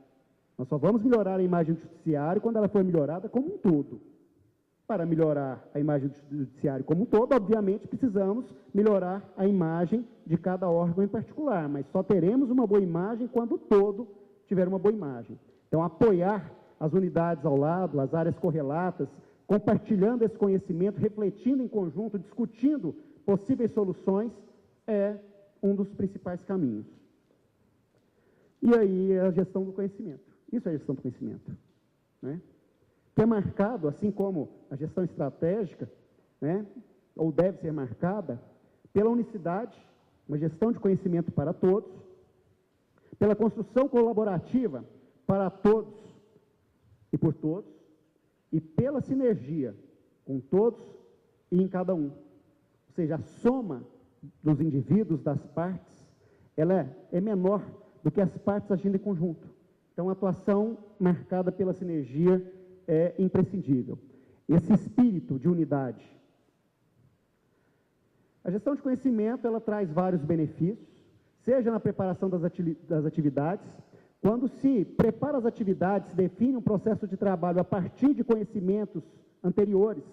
Nós só vamos melhorar a imagem do judiciário quando ela for melhorada como um todo. Para melhorar a imagem do judiciário como um todo, obviamente, precisamos melhorar a imagem de cada órgão em particular, mas só teremos uma boa imagem quando o todo tiver uma boa imagem. Então, apoiar as unidades ao lado, as áreas correlatas, compartilhando esse conhecimento, refletindo em conjunto, discutindo possíveis soluções, é um dos principais caminhos. E aí, a gestão do conhecimento. Isso é a gestão do conhecimento, né? Que é marcado, assim como a gestão estratégica, né, ou deve ser marcada, pela unicidade, uma gestão de conhecimento para todos, pela construção colaborativa para todos e por todos, e pela sinergia com todos e em cada um. Ou seja, a soma dos indivíduos, das partes, ela é menor do que as partes agindo em conjunto. Então, a atuação marcada pela sinergia é imprescindível. Esse espírito de unidade. A gestão de conhecimento, ela traz vários benefícios, seja na preparação das atividades. Quando se prepara as atividades, se define um processo de trabalho a partir de conhecimentos anteriores,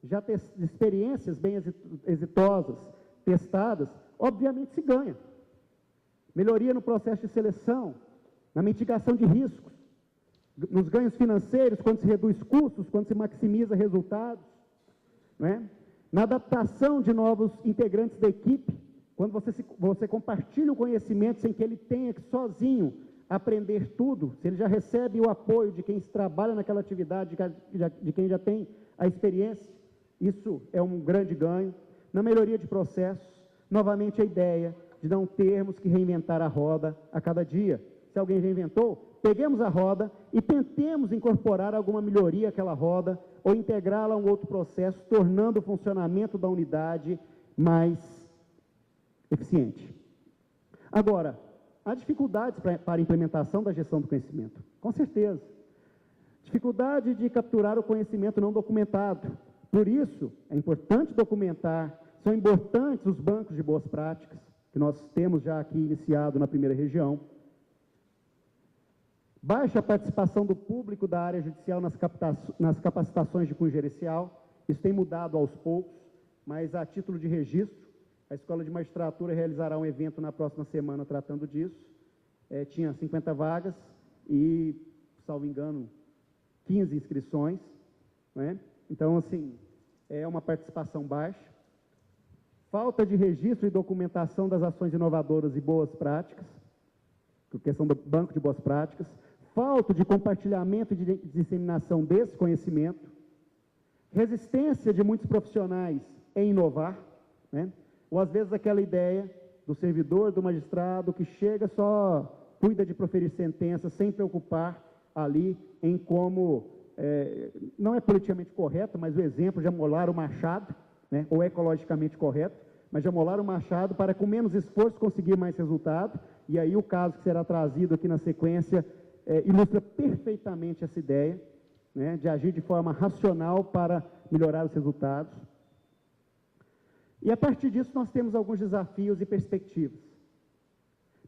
já de experiências bem exitosas, testadas, obviamente se ganha. Melhoria no processo de seleção, na mitigação de riscos, nos ganhos financeiros, quando se reduz custos, quando se maximiza resultados, né? Na adaptação de novos integrantes da equipe, quando você compartilha o conhecimento sem que ele tenha que sozinho aprender tudo, se ele já recebe o apoio de quem trabalha naquela atividade, de quem já tem a experiência, isso é um grande ganho. Na melhoria de processos, novamente a ideia de não termos que reinventar a roda a cada dia. Se alguém já inventou, peguemos a roda e tentemos incorporar alguma melhoria àquela roda ou integrá-la a um outro processo, tornando o funcionamento da unidade mais eficiente. Agora, há dificuldades para a implementação da gestão do conhecimento, com certeza. Dificuldade de capturar o conhecimento não documentado. Por isso, é importante documentar, são importantes os bancos de boas práticas, que nós temos já aqui iniciado na primeira região. Baixa participação do público da área judicial nas capacitações de cunho gerencial. Isso tem mudado aos poucos, mas a título de registro, a Escola de Magistratura realizará um evento na próxima semana tratando disso. Tinha 50 vagas e, salvo engano, 15 inscrições, né? Então, assim, é uma participação baixa. Falta de registro e documentação das ações inovadoras e boas práticas, questão do banco de boas práticas. Falta de compartilhamento e de disseminação desse conhecimento, resistência de muitos profissionais em inovar, né? ou às vezes aquela ideia do servidor, do magistrado, que chega só cuida de proferir sentença, sem preocupar ali em como, não é politicamente correto, mas o exemplo de amolar o machado, né, ou ecologicamente correto, mas de amolar o machado para, com menos esforço, conseguir mais resultado. E aí o caso que será trazido aqui na sequência ilustra perfeitamente essa ideia, né, de agir de forma racional para melhorar os resultados. E a partir disso nós temos alguns desafios e perspectivas.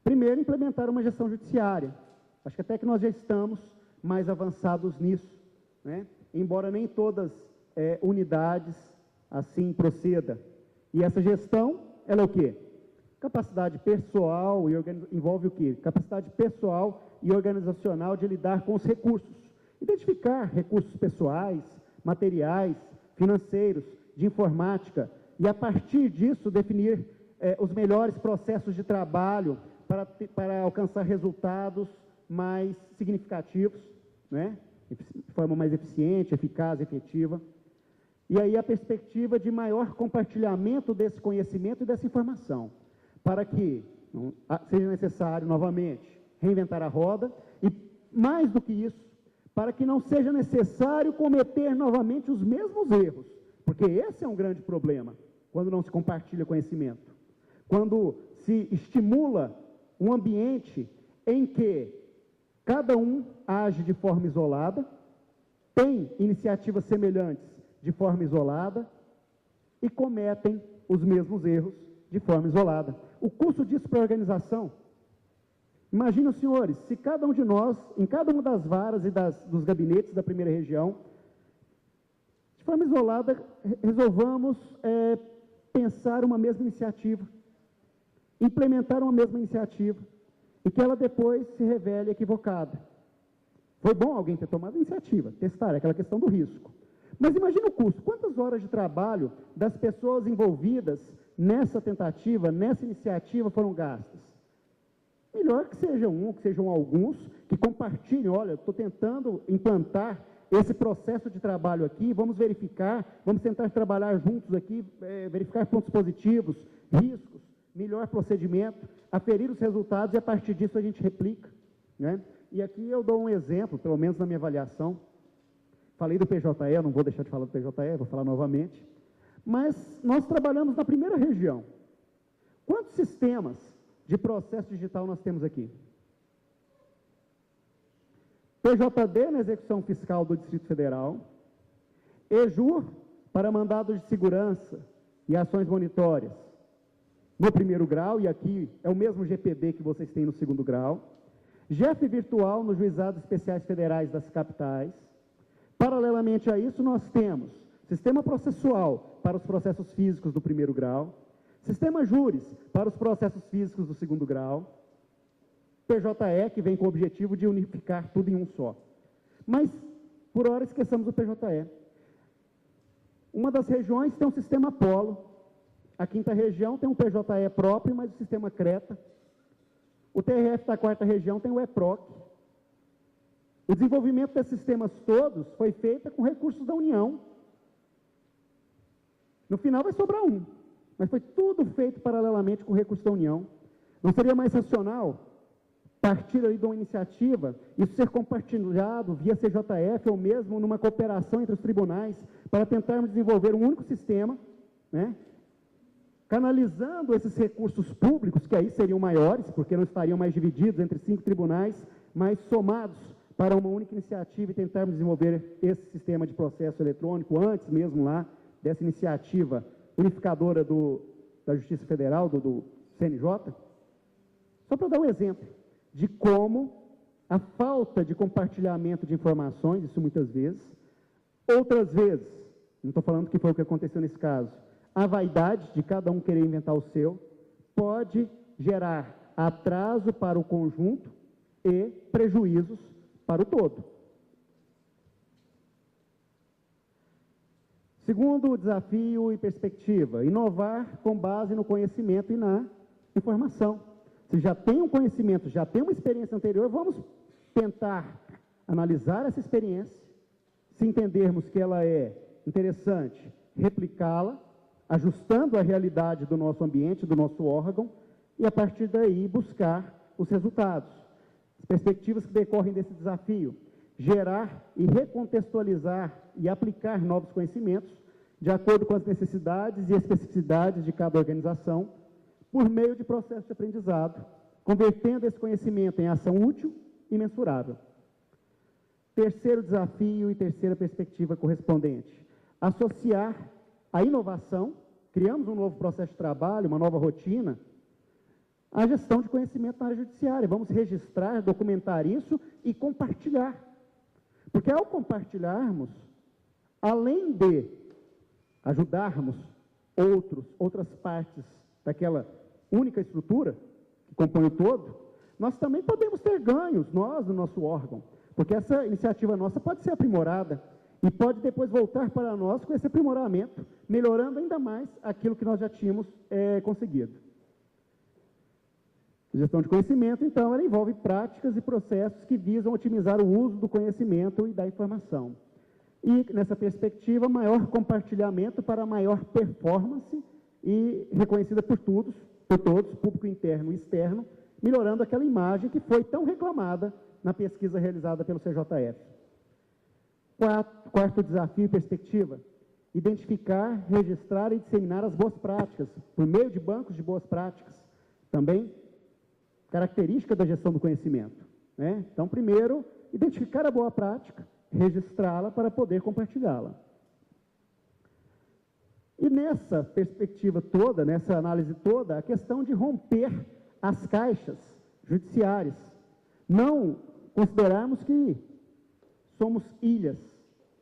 Primeiro, implementar uma gestão judiciária. Acho que até que nós já estamos mais avançados nisso, né? Embora nem todas unidades assim proceda. E essa gestão, ela é o quê? Capacidade pessoal, envolve o quê? Capacidade pessoal e organizacional de lidar com os recursos. Identificar recursos pessoais, materiais, financeiros, de informática, e a partir disso definir os melhores processos de trabalho para alcançar resultados mais significativos, né? De forma mais eficiente, eficaz, efetiva. E aí a perspectiva de maior compartilhamento desse conhecimento e dessa informação, para que não seja necessário, novamente, reinventar a roda, e mais do que isso, para que não seja necessário cometer novamente os mesmos erros, porque esse é um grande problema, quando não se compartilha conhecimento. Quando se estimula um ambiente em que cada um age de forma isolada, tem iniciativas semelhantes de forma isolada e cometem os mesmos erros de forma isolada. O custo disso para a organização, imaginem, senhores, se cada um de nós, em cada uma das varas e dos gabinetes da primeira região, de forma isolada, resolvamos pensar uma mesma iniciativa, implementar uma mesma iniciativa, e que ela depois se revele equivocada. Foi bom alguém ter tomado a iniciativa, testar, aquela questão do risco. Mas imagina o custo, quantas horas de trabalho das pessoas envolvidas nessa tentativa, nessa iniciativa foram gastas? Melhor que sejam alguns, que compartilhem, olha, estou tentando implantar esse processo de trabalho aqui, vamos verificar, vamos tentar trabalhar juntos aqui, verificar pontos positivos, riscos, melhor procedimento, aferir os resultados e a partir disso a gente replica, né? E aqui eu dou um exemplo, pelo menos na minha avaliação. Falei do PJE, não vou deixar de falar do PJE, vou falar novamente. Mas nós trabalhamos na primeira região. Quantos sistemas de processo digital nós temos aqui? PJD na execução fiscal do Distrito Federal, EJUR para mandados de segurança e ações monitórias no primeiro grau, e aqui é o mesmo GPD que vocês têm no segundo grau, GEF virtual nos juizados especiais federais das capitais. Paralelamente a isso, nós temos sistema processual para os processos físicos do primeiro grau, sistema júris para os processos físicos do segundo grau, PJE, que vem com o objetivo de unificar tudo em um só. Mas, por hora, esqueçamos o PJE. Uma das regiões tem um sistema Polo, a quinta região tem um PJE próprio, mas o sistema Creta. O TRF da quarta região tem o EPROC. O desenvolvimento desses sistemas todos foi feito com recursos da União. No final vai sobrar um, mas foi tudo feito paralelamente com recursos da União. Não seria mais racional partir ali de uma iniciativa, isso ser compartilhado via CJF ou mesmo numa cooperação entre os tribunais para tentarmos desenvolver um único sistema, né? Canalizando esses recursos públicos, que aí seriam maiores, porque não estariam mais divididos entre 5 tribunais, mas somados para uma única iniciativa e tentarmos desenvolver esse sistema de processo eletrônico antes mesmo lá dessa iniciativa unificadora da Justiça Federal, do CNJ. Só para dar um exemplo de como a falta de compartilhamento de informações, isso muitas vezes, outras vezes, não estou falando que foi o que aconteceu nesse caso, a vaidade de cada um querer inventar o seu, pode gerar atraso para o conjunto e prejuízos para o todo. Segundo desafio e perspectiva, inovar com base no conhecimento e na informação. Se já tem um conhecimento, já tem uma experiência anterior, vamos tentar analisar essa experiência, se entendermos que ela é interessante, replicá-la, ajustando a realidade do nosso ambiente, do nosso órgão, e a partir daí buscar os resultados. As perspectivas que decorrem desse desafio: gerar e recontextualizar e aplicar novos conhecimentos de acordo com as necessidades e especificidades de cada organização, por meio de processo de aprendizado, convertendo esse conhecimento em ação útil e mensurável. Terceiro desafio e terceira perspectiva correspondente: associar a inovação, criamos um novo processo de trabalho, uma nova rotina, à gestão de conhecimento na área judiciária. Vamos registrar, documentar isso e compartilhar. Porque ao compartilharmos, além de ajudarmos outras partes daquela única estrutura que compõe o todo, nós também podemos ter ganhos, nós, no nosso órgão, porque essa iniciativa nossa pode ser aprimorada e pode depois voltar para nós com esse aprimoramento, melhorando ainda mais aquilo que nós já tínhamos conseguido. Gestão de conhecimento, então, ela envolve práticas e processos que visam otimizar o uso do conhecimento e da informação. E, nessa perspectiva, maior compartilhamento para maior performance e reconhecida por todos, público interno e externo, melhorando aquela imagem que foi tão reclamada na pesquisa realizada pelo CJF. Quarto desafio e perspectiva: identificar, registrar e disseminar as boas práticas, por meio de bancos de boas práticas. Também característica da gestão do conhecimento, né? Então, primeiro, identificar a boa prática, registrá-la para poder compartilhá-la. E nessa perspectiva toda, nessa análise toda, a questão de romper as caixas judiciárias. Não considerarmos que somos ilhas.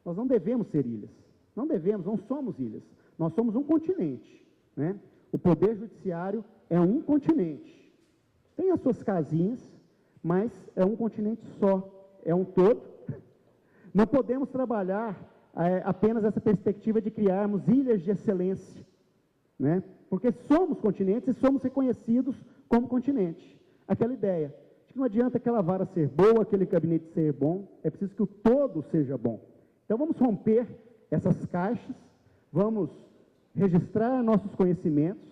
Nós não devemos ser ilhas. Não devemos, não somos ilhas. Nós somos um continente, né? O Poder Judiciário é um continente. Tem as suas casinhas, mas é um continente só, é um todo. Não podemos trabalhar apenas essa perspectiva de criarmos ilhas de excelência, né? Porque somos continentes e somos reconhecidos como continente. Aquela ideia de que não adianta aquela vara ser boa, aquele gabinete ser bom, é preciso que o todo seja bom. Então, vamos romper essas caixas, vamos registrar nossos conhecimentos,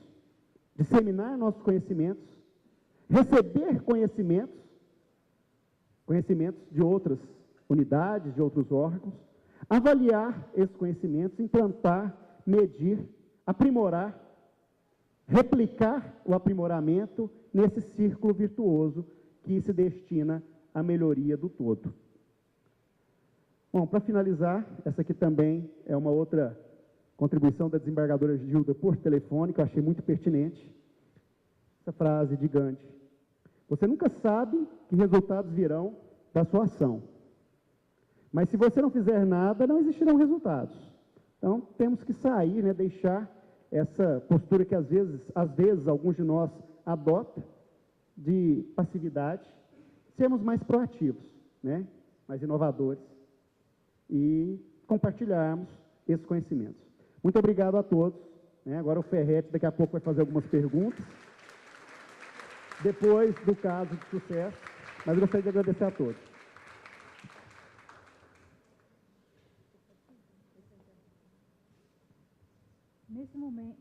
disseminar nossos conhecimentos, receber conhecimentos de outras unidades, de outros órgãos, avaliar esses conhecimentos, implantar, medir, aprimorar, replicar o aprimoramento nesse círculo virtuoso que se destina à melhoria do todo. Bom, para finalizar, essa aqui também é uma outra contribuição da desembargadora Gilda por telefone, que eu achei muito pertinente. Essa frase de Gandhi: você nunca sabe que resultados virão da sua ação, mas se você não fizer nada, não existirão resultados. Então, temos que sair, né, deixar essa postura que às vezes alguns de nós adotam, de passividade, sermos mais proativos, né, mais inovadores e compartilharmos esses conhecimentos. Muito obrigado a todos, né? Agora o Ferretti daqui a pouco vai fazer algumas perguntas, depois do caso de sucesso, mas eu gostaria de agradecer a todos. Neste momento,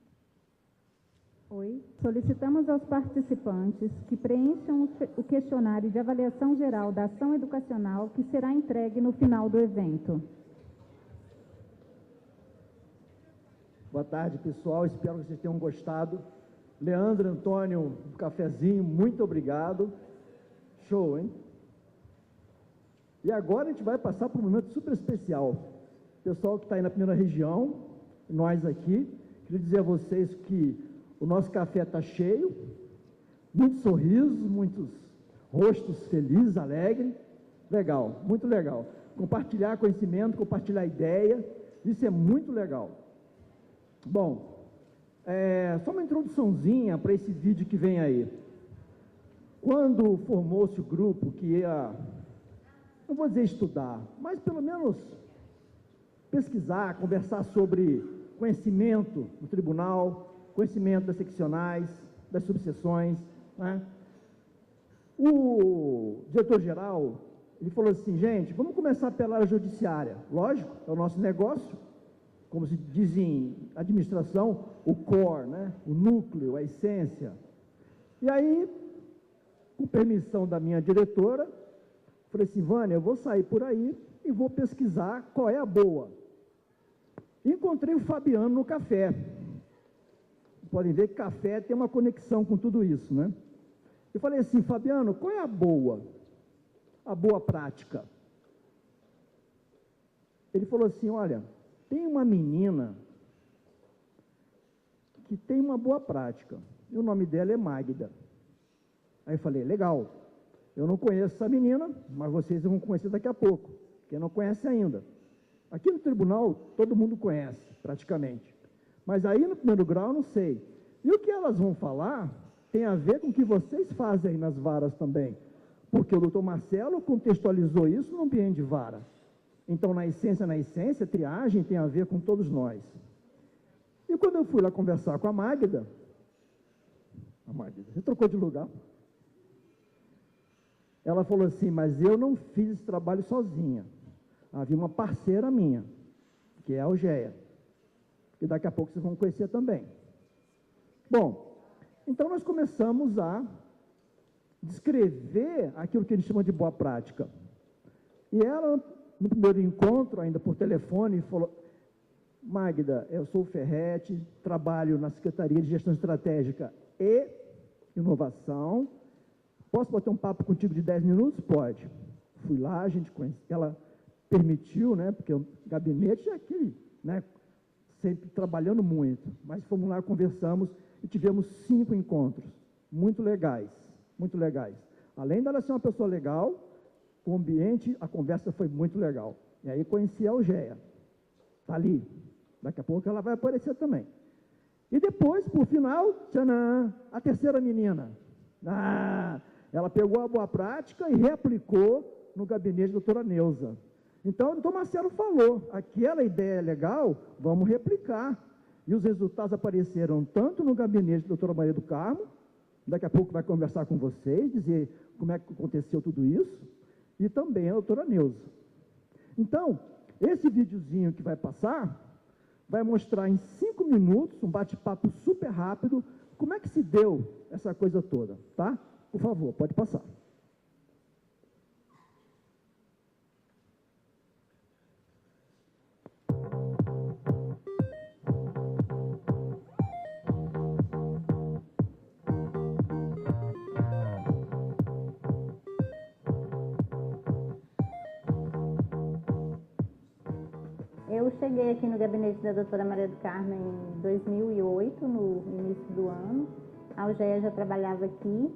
solicitamos aos participantes que preencham o questionário de avaliação geral da ação educacional que será entregue no final do evento. Boa tarde, pessoal. Espero que vocês tenham gostado. Leandro, Antônio, um cafezinho, muito obrigado. Show, hein? E agora a gente vai passar por um momento super especial. Pessoal que está aí na primeira região, nós aqui, queria dizer a vocês que o nosso café está cheio, muitos sorrisos, muitos rostos felizes, alegres. Legal, muito legal. Compartilhar conhecimento, compartilhar ideia, isso é muito legal. Bom, só uma introduçãozinha para esse vídeo que vem aí. Quando formou-se o grupo que ia, não vou dizer estudar, mas pelo menos pesquisar, conversar sobre conhecimento do tribunal, conhecimento das seccionais, das subseções, né? O diretor-geral, ele falou assim: gente, vamos começar pela área judiciária. Lógico, é o nosso negócio, como se diz em administração, o core, né? O núcleo, a essência. E aí, com permissão da minha diretora, falei assim, Vânia, eu vou sair por aí e vou pesquisar qual é a boa. Encontrei o Fabiano no café. Podem ver que café tem uma conexão com tudo isso, né? Eu falei assim, Fabiano, qual é a boa? A boa prática? Ele falou assim, olha, tem uma menina que tem uma boa prática. E o nome dela é Magda. Aí eu falei, legal, eu não conheço essa menina, mas vocês vão conhecer daqui a pouco. Quem não conhece ainda. Aqui no tribunal, todo mundo conhece, praticamente. Mas aí no primeiro grau, eu não sei. E o que elas vão falar tem a ver com o que vocês fazem nas varas também. Porque o doutor Marcelo contextualizou isso no ambiente de vara. Então, na essência, triagem tem a ver com todos nós. E quando eu fui lá conversar com a Magda, você trocou de lugar? Ela falou assim, mas eu não fiz esse trabalho sozinha. Havia uma parceira minha, que é a Algeia. E daqui a pouco vocês vão conhecer também. Bom, então nós começamos a descrever aquilo que a gente chama de boa prática. E ela, no primeiro encontro, ainda por telefone, falou, Magda, eu sou o Ferretti, trabalho na Secretaria de Gestão Estratégica e Inovação. Posso bater um papo contigo de 10 minutos? Pode. Fui lá, a gente conhece. Ela permitiu, né, porque o gabinete é aquele, né, sempre trabalhando muito. Mas fomos lá, conversamos e tivemos 5 encontros. Muito legais, muito legais. Além dela ser uma pessoa legal, o ambiente, a conversa foi muito legal. E aí conheci a Algeia. Está ali. Daqui a pouco ela vai aparecer também. E depois, por final, tchanã, a terceira menina. Ela pegou a boa prática e reaplicou no gabinete da doutora Neuza. Então, o doutor Marcelo falou, aquela ideia é legal, vamos replicar. E os resultados apareceram tanto no gabinete da doutora Maria do Carmo, daqui a pouco vai conversar com vocês, dizer como é que aconteceu tudo isso, e também a doutora Neuza. Então, esse videozinho que vai passar, vai mostrar em 5 minutos, um bate-papo super rápido, como é que se deu essa coisa toda, tá? Por favor, pode passar. Eu cheguei aqui no gabinete da doutora Maria do Carmo em 2008, no início do ano. A Algeia já trabalhava aqui.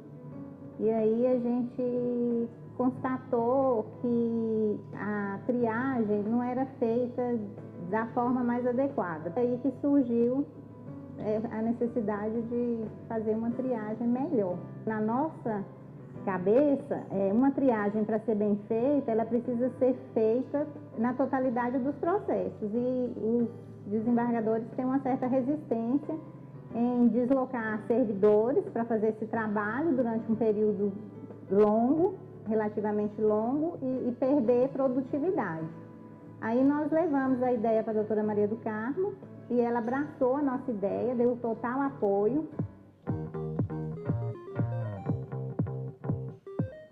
E aí a gente constatou que a triagem não era feita da forma mais adequada. Aí que surgiu a necessidade de fazer uma triagem melhor. Na nossa cabeça, uma triagem, para ser bem feita, ela precisa ser feita na totalidade dos processos. E os desembargadores têm uma certa resistência em deslocar servidores para fazer esse trabalho durante um período longo, relativamente longo, e perder produtividade. Aí nós levamos a ideia para a doutora Maria do Carmo e ela abraçou a nossa ideia, deu total apoio.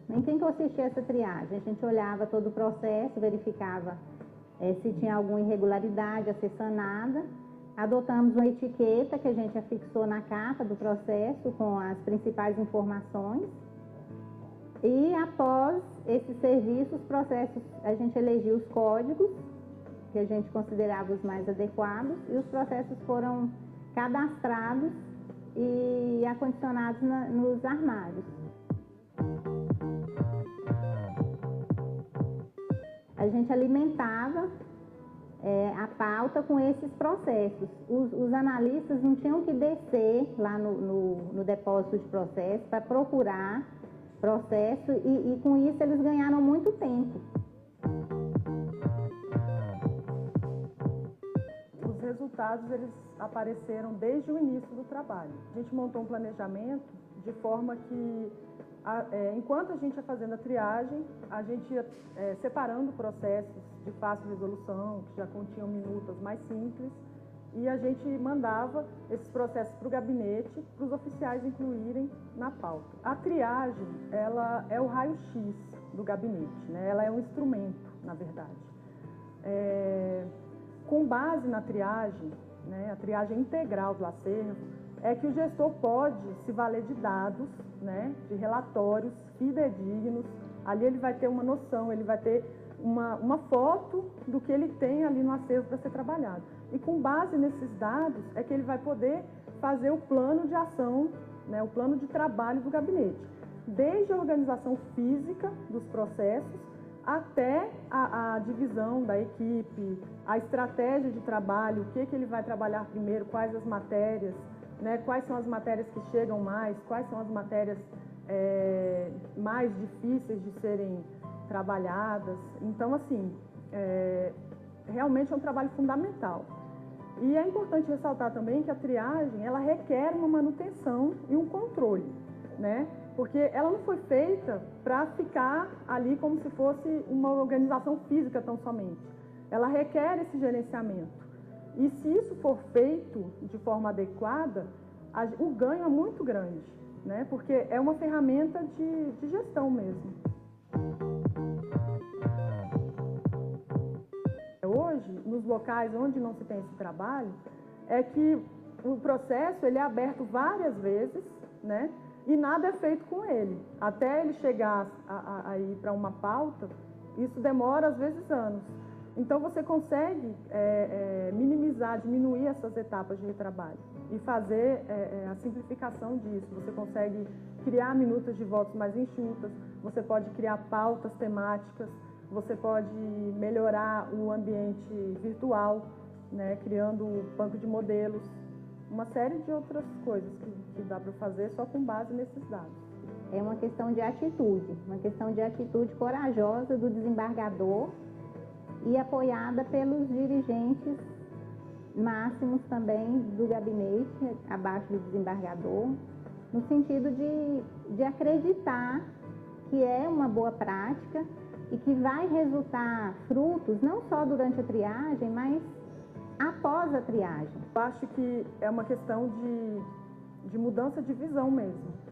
Em quem consistia essa triagem? A gente olhava todo o processo, verificava se tinha alguma irregularidade a ser sanada. Adotamos uma etiqueta que a gente afixou na capa do processo com as principais informações. E após esse serviço, os processos, a gente elegia os códigos que a gente considerava os mais adequados e os processos foram cadastrados e acondicionados nos armários. A gente alimentava a pauta com esses processos. Os analistas não tinham que descer lá no depósito de processo para procurar processo e com isso eles ganharam muito tempo. Os resultados eles apareceram desde o início do trabalho. A gente montou um planejamento de forma que enquanto a gente ia fazendo a triagem, a gente ia separando processos de fácil resolução, que já continham minutas mais simples, e a gente mandava esses processos para o gabinete, para os oficiais incluírem na pauta. A triagem, ela é o raio-x do gabinete, né? Ela é um instrumento, na verdade. Com base na triagem, né, a triagem integral do acervo, é que o gestor pode se valer de dados, né, de relatórios fidedignos. Ali ele vai ter uma noção, ele vai ter uma foto do que ele tem ali no acervo para ser trabalhado. E com base nesses dados é que ele vai poder fazer o plano de ação, né, o plano de trabalho do gabinete. Desde a organização física dos processos até a divisão da equipe, a estratégia de trabalho, o que ele vai trabalhar primeiro, quais as matérias, né, quais são as matérias que chegam mais, quais são as matérias mais difíceis de serem trabalhadas. Então, assim, realmente é um trabalho fundamental. E é importante ressaltar também que a triagem, ela requer uma manutenção e um controle, né? Porque ela não foi feita para ficar ali como se fosse uma organização física tão somente. Ela requer esse gerenciamento. E se isso for feito de forma adequada, o ganho é muito grande, né? Porque é uma ferramenta de gestão mesmo. Hoje, nos locais onde não se tem esse trabalho, é que o processo ele é aberto várias vezes, né? E nada é feito com ele. Até ele chegar a ir para uma pauta, isso demora às vezes anos. Então você consegue minimizar, diminuir essas etapas de retrabalho e fazer a simplificação disso. Você consegue criar minutas de votos mais enxutas, você pode criar pautas temáticas, você pode melhorar o ambiente virtual, né, criando banco de modelos, uma série de outras coisas que dá para fazer só com base nesses dados. É uma questão de atitude corajosa do desembargador e apoiada pelos dirigentes máximos também do gabinete, abaixo do desembargador, no sentido de acreditar que é uma boa prática e que vai resultar frutos não só durante a triagem, mas após a triagem. Eu acho que é uma questão de mudança de visão mesmo.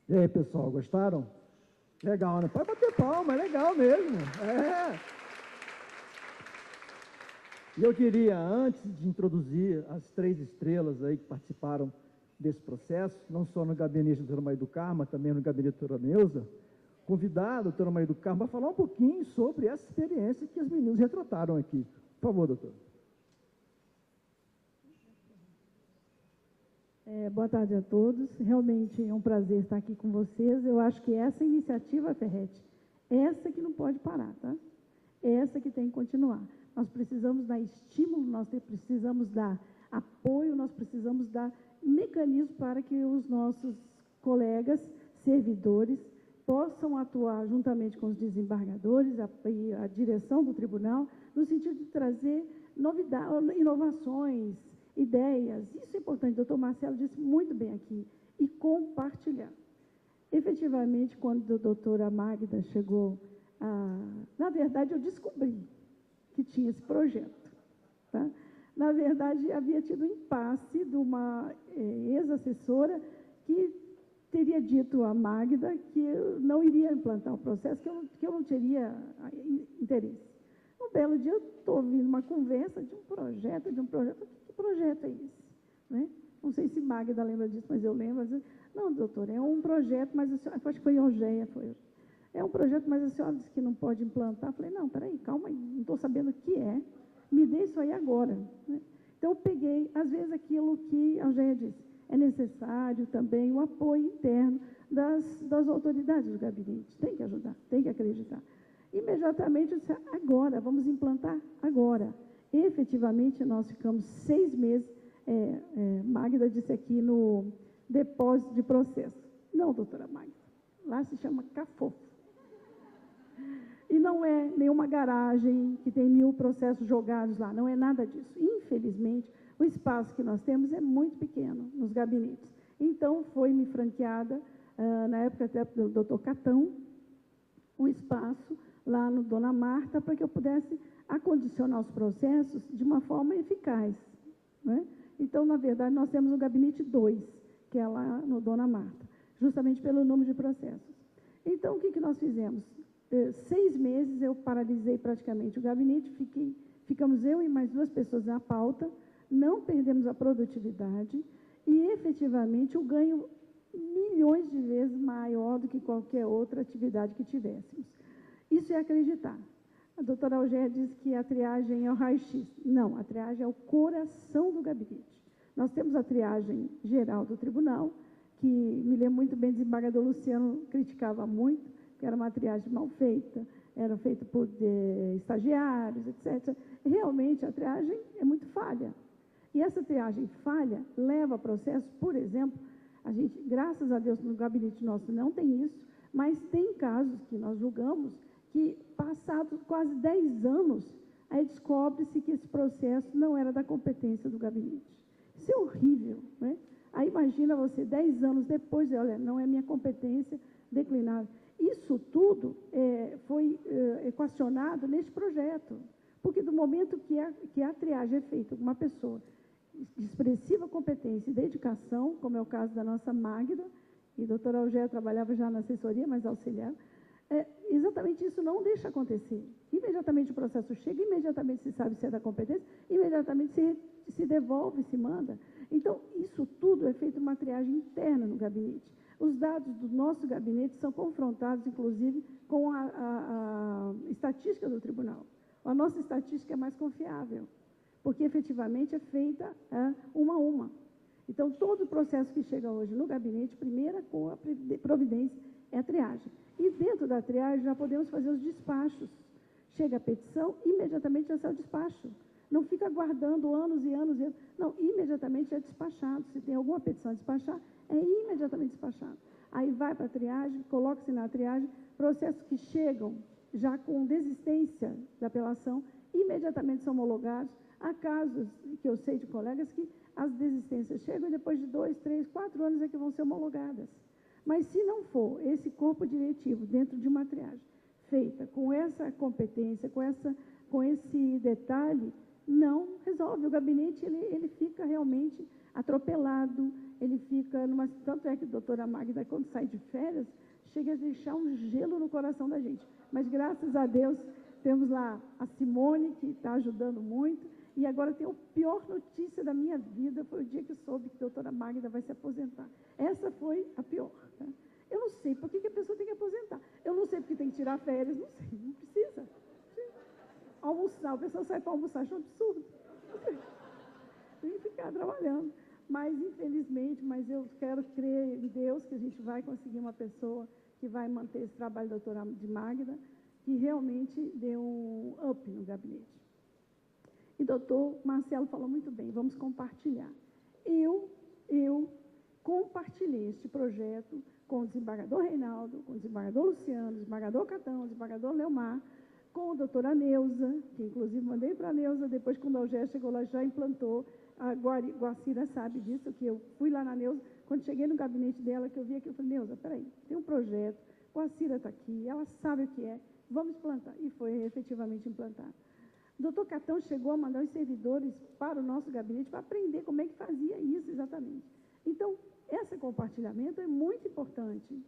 E aí, pessoal, gostaram? Legal, né? Pode bater palma, é legal mesmo. E eu queria, antes de introduzir as 3 estrelas aí que participaram desse processo, não só no gabinete da doutora Maria do Carmo, também no gabinete da doutora Neuza, convidar a doutora Maria do Carmo a falar um pouquinho sobre essa experiência que as meninas retrataram aqui. Por favor, doutora. Boa tarde a todos. Realmente é um prazer estar aqui com vocês. Eu acho que essa iniciativa, Ferretti, essa que não pode parar, tá? Essa que tem que continuar. Nós precisamos dar estímulo, nós precisamos dar apoio, nós precisamos dar mecanismos para que os nossos colegas servidores possam atuar juntamente com os desembargadores e a direção do tribunal, no sentido de trazer novidades, inovações, ideias. Isso é importante, o doutor Marcelo disse muito bem aqui, e compartilhar. Efetivamente, quando a doutora Magda chegou, na verdade, eu descobri que tinha esse projeto. Tá? Na verdade, havia tido um impasse de uma ex-assessora que teria dito à Magda que eu não iria implantar o processo, que eu não teria interesse. Um belo dia, eu estou ouvindo uma conversa de um projeto. Que projeto é esse? Né? Não sei se Magda lembra disso, mas eu lembro. Não, doutor, é um projeto, mas a senhora, acho que foi Eugéia, é um projeto, mas a senhora disse que não pode implantar. Eu falei, não, peraí, calma aí, não estou sabendo o que é, me dê isso aí agora. Né? Então, eu peguei, às vezes, aquilo que a Eugéia disse, é necessário também o apoio interno das autoridades do gabinete, tem que ajudar, tem que acreditar. Imediatamente, eu disse, agora, vamos implantar agora. Efetivamente, nós ficamos 6 meses Magda disse aqui no depósito de processo. Não, doutora Magda, lá se chama Cafofo. E não é nenhuma garagem que tem 1000 processos jogados lá, não é nada disso. Infelizmente, o espaço que nós temos é muito pequeno nos gabinetes. Então, foi-me franqueada, na época até do doutor Catão, um espaço lá no Dona Marta, para que eu pudesse acondicionar os processos de uma forma eficaz, né? Então, na verdade, nós temos o gabinete 2, que é lá no Dona Marta, justamente pelo número de processos. Então, o que nós fizemos? 6 meses eu paralisei praticamente o gabinete, ficamos eu e mais 2 pessoas na pauta, não perdemos a produtividade e, efetivamente, o ganho milhões de vezes maior do que qualquer outra atividade que tivéssemos. Isso é acreditar. A doutora Algéia diz que a triagem é o raio-x. Não, a triagem é o coração do gabinete. Nós temos a triagem geral do tribunal, que me lembro muito bem, o desembargador Luciano criticava muito, que era uma triagem mal feita, era feita por estagiários, etc. Realmente, a triagem é muito falha. E essa triagem falha leva a processos, por exemplo, a gente, graças a Deus, no gabinete nosso não tem isso, mas tem casos que nós julgamos que, passados quase 10 anos, aí descobre-se que esse processo não era da competência do gabinete. Isso é horrível, né? Aí imagina você, 10 anos depois, olha, não é minha competência declinar. Isso tudo foi equacionado neste projeto, porque do momento que a triagem é feita com uma pessoa de expressiva competência e dedicação, como é o caso da nossa Magda, e a doutora Algéia trabalhava já na assessoria, mas auxiliar, exatamente isso não deixa acontecer. Imediatamente o processo chega, imediatamente se sabe se é da competência, imediatamente se devolve, se manda. Então, isso tudo é feito uma triagem interna no gabinete. Os dados do nosso gabinete são confrontados, inclusive, com a estatística do tribunal. A nossa estatística é mais confiável, porque efetivamente é feita uma a uma. Então, todo o processo que chega hoje no gabinete, primeira providência é a triagem. E dentro da triagem já podemos fazer os despachos. Chega a petição, imediatamente já sai o despacho. Não fica aguardando anos e anos e anos. Não, imediatamente é despachado. Se tem alguma petição a despachar, é imediatamente despachado. Aí vai para a triagem, coloca-se na triagem, processos que chegam já com desistência da apelação, imediatamente são homologados. Há casos que eu sei de colegas que as desistências chegam e depois de 2, 3, 4 anos é que vão ser homologadas. Mas se não for esse corpo diretivo dentro de uma triagem feita com essa competência, com esse detalhe, não resolve. O gabinete ele fica realmente atropelado, ele fica numa... Tanto é que a doutora Magda, quando sai de férias, chega a deixar um gelo no coração da gente. Mas, graças a Deus, temos lá a Simone, que está ajudando muito. E agora tem a pior notícia da minha vida, foi o dia que eu soube que a doutora Magda vai se aposentar. Essa foi a pior. Tá? Eu não sei por que a pessoa tem que aposentar. Eu não sei porque tem que tirar férias, não sei, não precisa. Almoçar, a pessoa sai para almoçar, acho um absurdo. Tem que ficar trabalhando. Mas, infelizmente, eu quero crer em Deus que a gente vai conseguir uma pessoa que vai manter esse trabalho da doutora Magda, que realmente deu um up no gabinete. E doutor Marcelo falou muito bem, vamos compartilhar. Eu compartilhei este projeto com o desembargador Reinaldo, com o desembargador Luciano, o desembargador Catão, o desembargador Leomar, com a doutora Neuza, que inclusive mandei para a Neuza, depois quando a Algéia chegou lá já implantou, a Guacira sabe disso, que eu fui lá na Neuza, quando cheguei no gabinete dela, que eu vi aqui, eu falei, Neuza, peraí, tem um projeto, Guacira está aqui, ela sabe o que é, vamos implantar. E foi efetivamente implantado. O doutor Catão chegou a mandar os servidores para o nosso gabinete para aprender como é que fazia isso exatamente. Então, esse compartilhamento é muito importante.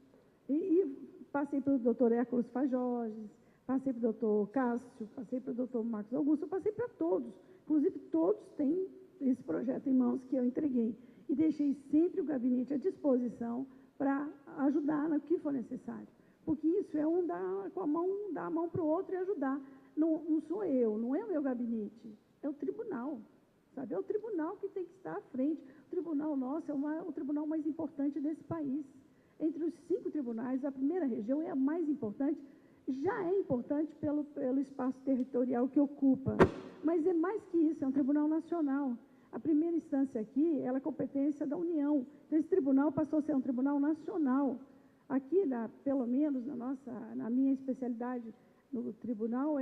E passei para o doutor Hércules Fajoges, passei para o doutor Cássio, passei para o doutor Marcos Augusto, eu passei para todos. Inclusive, todos têm esse projeto em mãos que eu entreguei. E deixei sempre o gabinete à disposição para ajudar no que for necessário. Porque isso é um dar com a mão, dar a mão para o outro e ajudar. Não sou eu, não é o meu gabinete, é o tribunal, sabe? É o tribunal que tem que estar à frente. O tribunal nosso é o tribunal mais importante desse país. Entre os 5 tribunais, a primeira região é a mais importante, já é importante pelo espaço territorial que ocupa, mas é mais que isso, é um tribunal nacional. A primeira instância aqui, ela é competência da União. Então, esse tribunal passou a ser um tribunal nacional. Aqui, pelo menos na minha especialidade no tribunal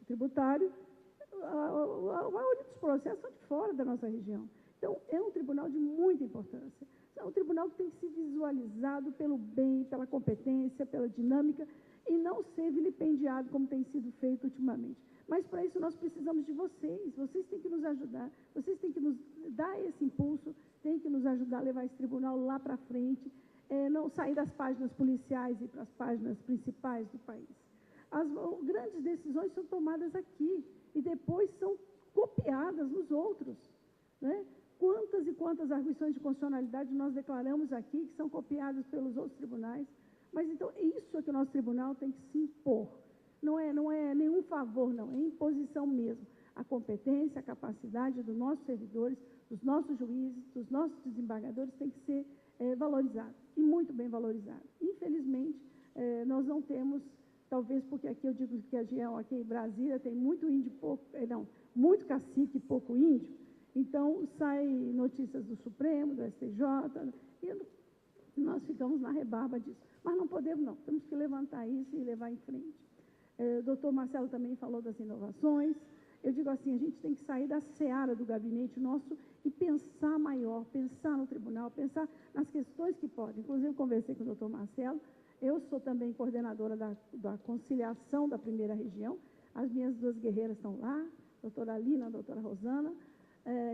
tributário, a maioria dos processos são de fora da nossa região. Então, é um tribunal de muita importância. É um tribunal que tem que ser visualizado pelo bem, pela competência, pela dinâmica, e não ser vilipendiado como tem sido feito ultimamente. Mas, para isso, nós precisamos de vocês. Vocês têm que nos ajudar, vocês têm que nos dar esse impulso, têm que nos ajudar a levar esse tribunal lá para frente, não sair das páginas policiais e para as páginas principais do país. As grandes decisões são tomadas aqui e depois são copiadas nos outros, né? Quantas e quantas arguições de constitucionalidade nós declaramos aqui que são copiadas pelos outros tribunais. Mas, então, isso é que o nosso tribunal tem que se impor. Não é nenhum favor, não, é imposição mesmo. A competência, a capacidade dos nossos servidores, dos nossos juízes, dos nossos desembargadores tem que ser valorizado, e muito bem valorizado. Infelizmente, nós não temos, talvez porque aqui eu digo que a região aqui em Brasília tem muito índio, muito cacique e pouco índio, então saem notícias do Supremo, do STJ, e nós ficamos na rebarba disso. Mas não podemos, não, temos que levantar isso e levar em frente. O doutor Marcelo também falou das inovações. Eu digo assim, a gente tem que sair da seara do gabinete nosso e pensar maior, pensar no tribunal, pensar nas questões que podem. Inclusive, eu conversei com o doutor Marcelo, eu sou também coordenadora da conciliação da primeira região, as minhas duas guerreiras estão lá, a doutora Alina, a doutora Rosana,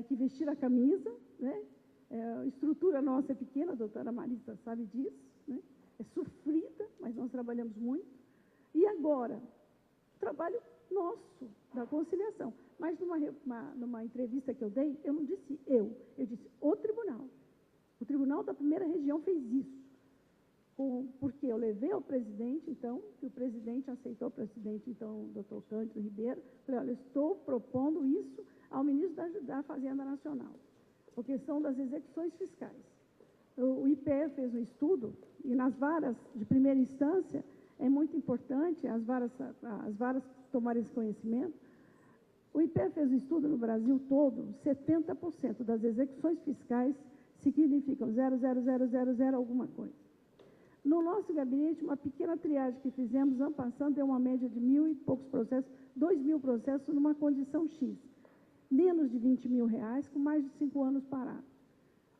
que vestiram a camisa, né? A estrutura nossa é pequena, a doutora Marisa sabe disso, né? É sofrida, mas nós trabalhamos muito. E agora, trabalho nosso, da conciliação. Mas numa entrevista que eu dei, eu não disse eu disse o tribunal. O tribunal da primeira região fez isso. Porque eu levei ao presidente, então, que o presidente aceitou, o presidente, então, o doutor Cândido Ribeiro, falei, olha, eu estou propondo isso ao ministro da Fazenda Nacional, a questão das execuções fiscais. O IPE fez um estudo, e nas varas de primeira instância, é muito importante as varas tomarem esse conhecimento. O IPE fez um estudo no Brasil todo, 70% das execuções fiscais significam 0,0000 alguma coisa. No nosso gabinete, uma pequena triagem que fizemos, ano passado, deu uma média de 1.000 e poucos processos, 2.000 processos numa condição X. Menos de R$20.000, com mais de 5 anos parado.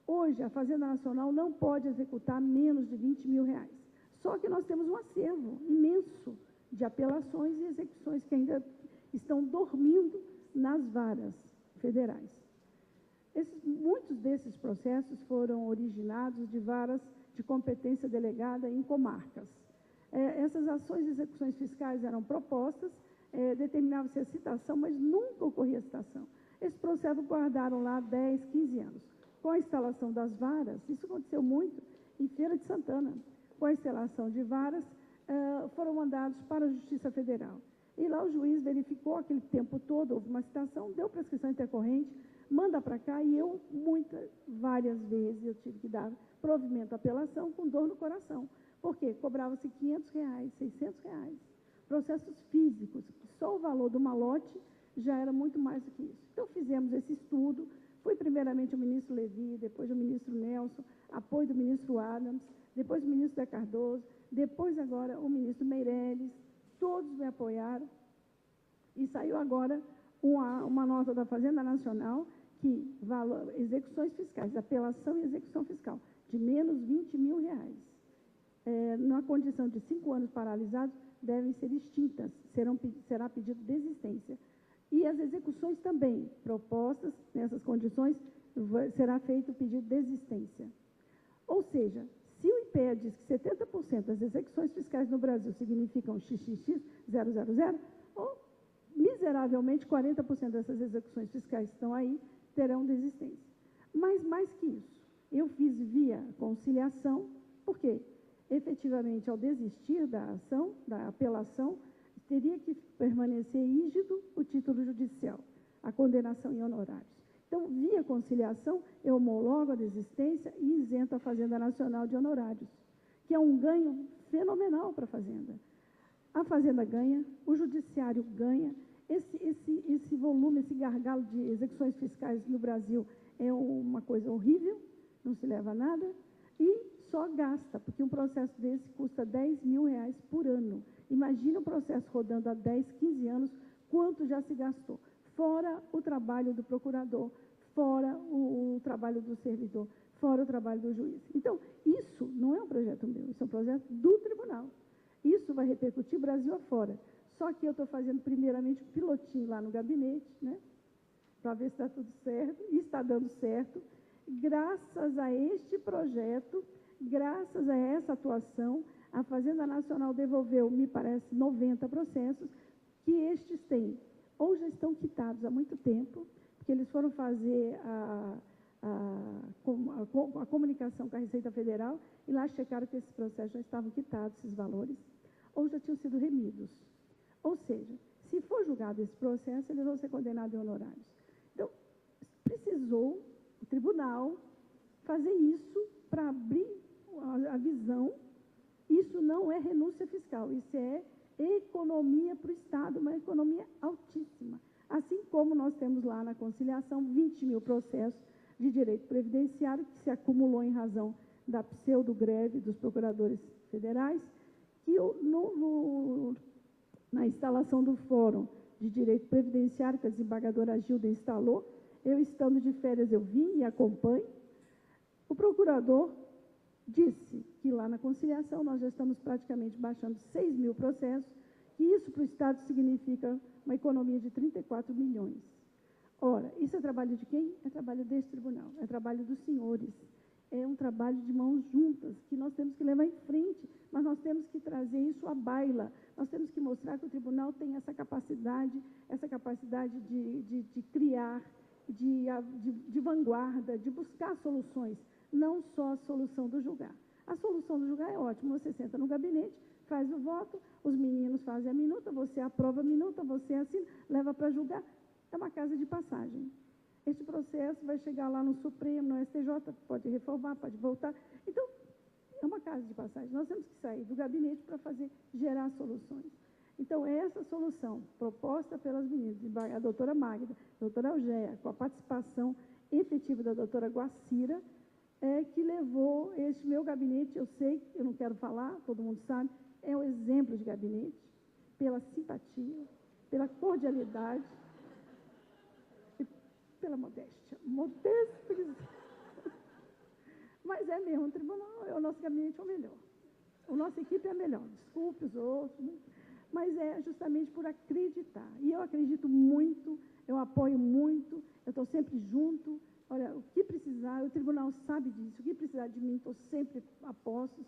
Hoje, a Fazenda Nacional não pode executar menos de R$20.000. Só que nós temos um acervo imenso de apelações e execuções que ainda estão dormindo nas varas federais. Muitos desses processos foram originados de varas de competência delegada em comarcas. Essas ações e execuções fiscais eram propostas, determinava-se a citação, mas nunca ocorria a citação. Esse processo guardaram lá 10, 15 anos. Com a instalação das varas, isso aconteceu muito em Feira de Santana, com a instalação de varas, foram mandados para a Justiça Federal. E lá o juiz verificou aquele tempo todo, houve uma citação, deu prescrição intercorrente, manda para cá, e eu, várias vezes, eu tive que dar provimento à apelação com dor no coração. Por quê? Cobrava-se R$500, R$600. Processos físicos, só o valor do malote já era muito mais do que isso. Então, fizemos esse estudo, foi primeiramente o ministro Levi, depois o ministro Nelson, apoio do ministro Adams, depois o ministro Zé Cardoso, depois agora o ministro Meirelles, todos me apoiaram, e saiu agora uma nota da Fazenda Nacional que execuções fiscais, apelação e execução fiscal, de menos R$20.000. Na condição de 5 anos paralisados, devem ser extintas, será pedido desistência. E as execuções também, propostas nessas condições, será feito o pedido de desistência. Ou seja, se o IPE diz que 70% das execuções fiscais no Brasil significam XXX, 000, ou miseravelmente 40% dessas execuções fiscais que estão aí terão desistência. Mas mais que isso, eu fiz via conciliação, porque efetivamente ao desistir da ação, da apelação, teria que permanecer rígido o título judicial, a condenação em honorários. Então, via conciliação, eu homologo a desistência e isento a Fazenda Nacional de honorários, que é um ganho fenomenal para a Fazenda. A Fazenda ganha, o Judiciário ganha, Esse volume, esse gargalo de execuções fiscais no Brasil é uma coisa horrível, não se leva a nada, e só gasta, porque um processo desse custa R$10.000 por ano. Imagina um processo rodando há 10, 15 anos, quanto já se gastou. Fora o trabalho do procurador, fora o trabalho do servidor, fora o trabalho do juiz. Então, isso não é um projeto meu, isso é um projeto do tribunal. Isso vai repercutir Brasil afora. Só que eu estou fazendo primeiramente um pilotinho lá no gabinete, né, para ver se está tudo certo, e está dando certo. Graças a este projeto, graças a essa atuação, a Fazenda Nacional devolveu, me parece, 90 processos, que estes têm, ou já estão quitados há muito tempo, porque eles foram fazer a comunicação com a Receita Federal, e lá checaram que esses processos já estavam quitados, esses valores, ou já tinham sido remidos. Ou seja, se for julgado esse processo, eles vão ser condenados em honorários. Então, precisou o tribunal fazer isso para abrir a visão. Isso não é renúncia fiscal, isso é economia para o Estado, uma economia altíssima. Assim como nós temos lá na conciliação 20.000 processos de direito previdenciário que se acumulou em razão da pseudo-greve dos procuradores federais, que na instalação do Fórum de Direito Previdenciário, que a desembargadora Gilda instalou, eu estando de férias, eu vim e acompanho. O procurador disse que lá na conciliação nós já estamos praticamente baixando 6.000 processos, que isso para o Estado significa uma economia de 34 milhões. Ora, isso é trabalho de quem? É trabalho desse tribunal, é trabalho dos senhores. É um trabalho de mãos juntas, que nós temos que levar em frente, mas nós temos que trazer isso à baila. Nós temos que mostrar que o tribunal tem essa capacidade de criar, de vanguarda, de buscar soluções, não só a solução do julgar. A solução do julgar é ótima, você senta no gabinete, faz o voto, os meninos fazem a minuta, você aprova a minuta, você assina, leva para julgar. É uma casa de passagem. Este processo vai chegar lá no Supremo, no STJ, pode reformar, pode voltar. Então, é uma casa de passagem. Nós temos que sair do gabinete para gerar soluções. Então, essa solução proposta pelas meninas, a doutora Magda, a doutora Eugéia, com a participação efetiva da doutora Guacira, é que levou este meu gabinete, eu sei, eu não quero falar, todo mundo sabe, é um exemplo de gabinete, pela simpatia, pela cordialidade, pela modéstia. Mas é mesmo, o tribunal, o nosso gabinete é o melhor. A nossa equipe é a melhor, desculpe os outros, né? Mas é justamente por acreditar. E eu acredito muito, eu apoio muito, eu estou sempre junto. Olha, o que precisar, o tribunal sabe disso, o que precisar de mim, estou sempre a postos.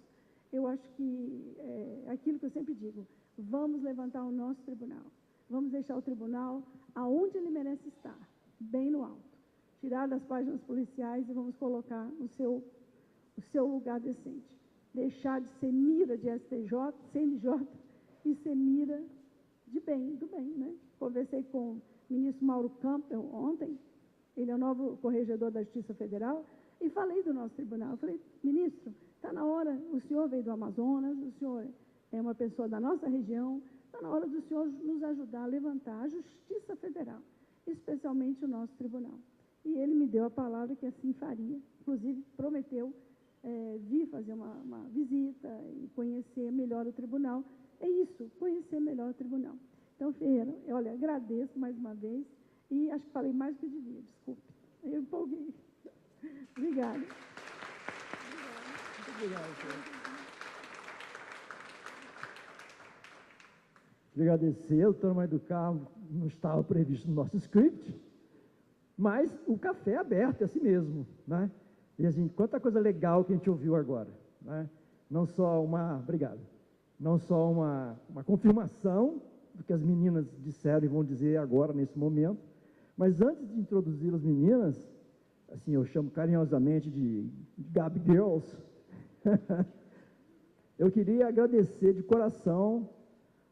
Eu acho que é aquilo que eu sempre digo, vamos levantar o nosso tribunal, vamos deixar o tribunal aonde ele merece estar, bem no alto. Tirar das páginas policiais e vamos colocar o seu lugar decente. Deixar de ser mira de STJ, CNJ, e ser mira do bem, né? Conversei com o ministro Mauro Campbell ontem, ele é o novo corregedor da Justiça Federal, e falei do nosso tribunal. Eu falei, ministro, está na hora, o senhor veio do Amazonas, o senhor é uma pessoa da nossa região, está na hora do senhor nos ajudar a levantar a Justiça Federal, especialmente o nosso tribunal. E ele me deu a palavra que assim faria, inclusive prometeu vir fazer uma visita e conhecer melhor o tribunal. É isso, conhecer melhor o tribunal. Então, Ferreira, olha, agradeço mais uma vez e acho que falei mais do que devia, desculpe. Eu empolguei. Obrigada. Muito obrigado, senhor. Queria agradecer, o doutor Mário do Carmo não estava previsto no nosso script, mas o café é aberto, é assim mesmo, né? E assim, quanta coisa legal que a gente ouviu agora, né? Não só não só uma confirmação do que as meninas disseram e vão dizer agora, nesse momento, mas antes de introduzir as meninas, assim, eu chamo carinhosamente de Gabi Girls, eu queria agradecer de coração,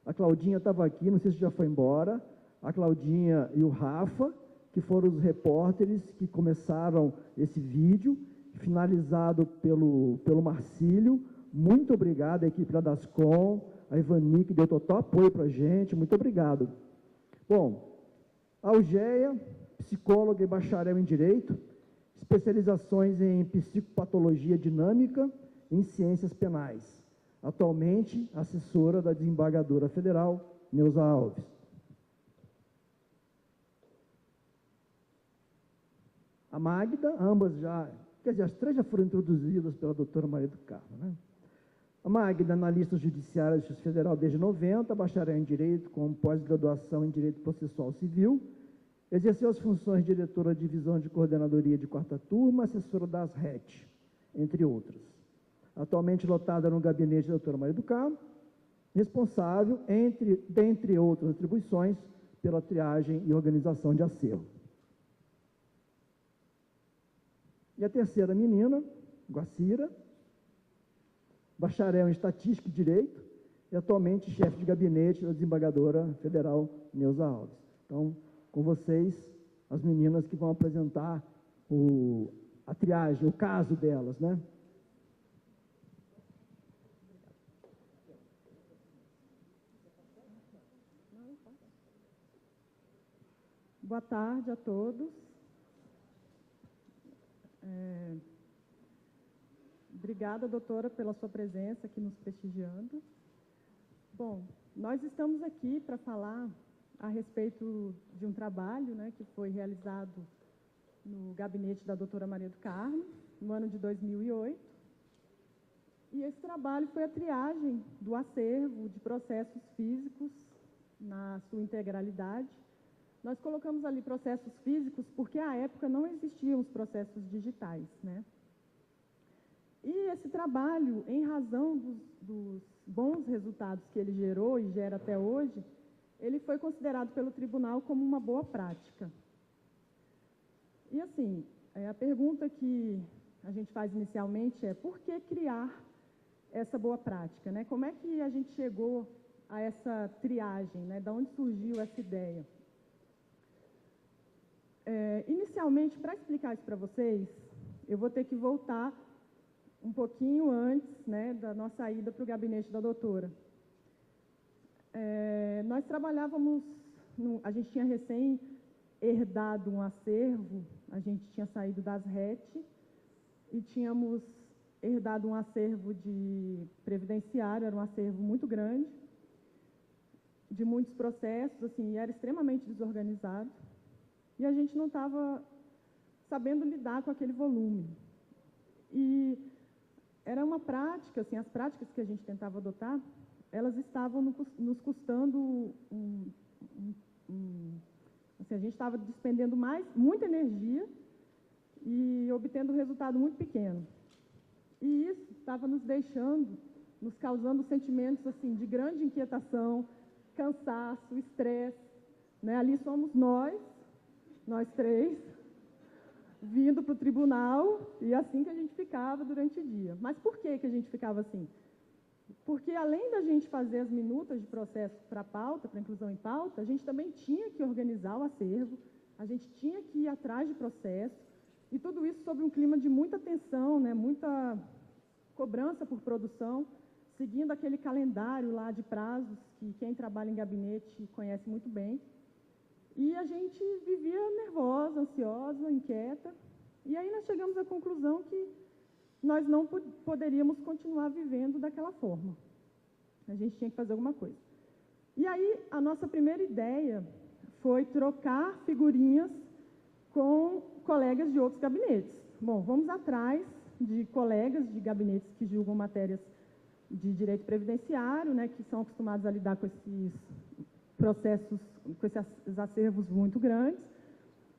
a Claudinha estava aqui, não sei se já foi embora, a Claudinha e o Rafa, que foram os repórteres que começaram esse vídeo, finalizado pelo Marcílio. Muito obrigado à equipe da Dascom, a Ivani, que deu total apoio para a gente, muito obrigado. Bom, a Algeia, psicóloga e bacharel em Direito, especializações em psicopatologia dinâmica e em ciências penais. Atualmente, assessora da desembargadora federal, Neuza Alves. A Magda, ambas já, quer dizer, as três já foram introduzidas pela doutora Maria do Carmo, né? A Magda, analista judiciária da Justiça Federal desde 90, bacharel em Direito, com pós-graduação em Direito Processual Civil, exerceu as funções de diretora de divisão de coordenadoria de quarta turma, assessora das RET, entre outras. Atualmente lotada no gabinete da doutora Maria do Carmo, responsável, dentre outras atribuições, pela triagem e organização de acervo. E a terceira menina, Guacira, bacharel em Estatística e Direito, e atualmente chefe de gabinete da desembargadora federal Neuza Alves. Então, com vocês, as meninas que vão apresentar a triagem, o caso delas, né? Boa tarde a todos. Obrigada, doutora, pela sua presença aqui nos prestigiando. Bom, nós estamos aqui para falar a respeito de um trabalho, né, que foi realizado no gabinete da doutora Maria do Carmo, no ano de 2008. E esse trabalho foi a triagem do acervo de processos físicos na sua integralidade. Nós colocamos ali processos físicos porque, à época, não existiam os processos digitais, né? E esse trabalho, em razão dos bons resultados que ele gerou e gera até hoje, ele foi considerado pelo tribunal como uma boa prática. E, assim, a pergunta que a gente faz inicialmente é: por que criar essa boa prática, né? Como é que a gente chegou a essa triagem, né? De onde surgiu essa ideia? Inicialmente, para explicar isso para vocês, eu vou ter que voltar um pouquinho antes, né, da nossa ida para o gabinete da doutora. Nós trabalhávamos, a gente tinha recém herdado um acervo, a gente tinha saído das RET e tínhamos herdado um acervo de previdenciário, era um acervo muito grande, de muitos processos, assim, e era extremamente desorganizado. E a gente não estava sabendo lidar com aquele volume. E era uma prática, assim, as práticas que a gente tentava adotar, elas estavam nos custando assim, a gente estava despendendo muita energia e obtendo um resultado muito pequeno. E isso estava nos causando sentimentos, assim, de grande inquietação, cansaço, estresse, né? Ali somos nós três, vindo para o tribunal, e assim que a gente ficava durante o dia. Mas por que a gente ficava assim? Porque, além da gente fazer as minutas de processo para pauta, para inclusão em pauta, a gente também tinha que organizar o acervo, a gente tinha que ir atrás de processo, e tudo isso sob um clima de muita tensão, né, muita cobrança por produção, seguindo aquele calendário lá de prazos que quem trabalha em gabinete conhece muito bem. E a gente vivia nervosa, ansiosa, inquieta. E aí nós chegamos à conclusão que nós não poderíamos continuar vivendo daquela forma. A gente tinha que fazer alguma coisa. E aí a nossa primeira ideia foi trocar figurinhas com colegas de outros gabinetes. Bom, vamos atrás de colegas de gabinetes que julgam matérias de direito previdenciário, né, que são acostumados a lidar com esses processos, com esses acervos muito grandes,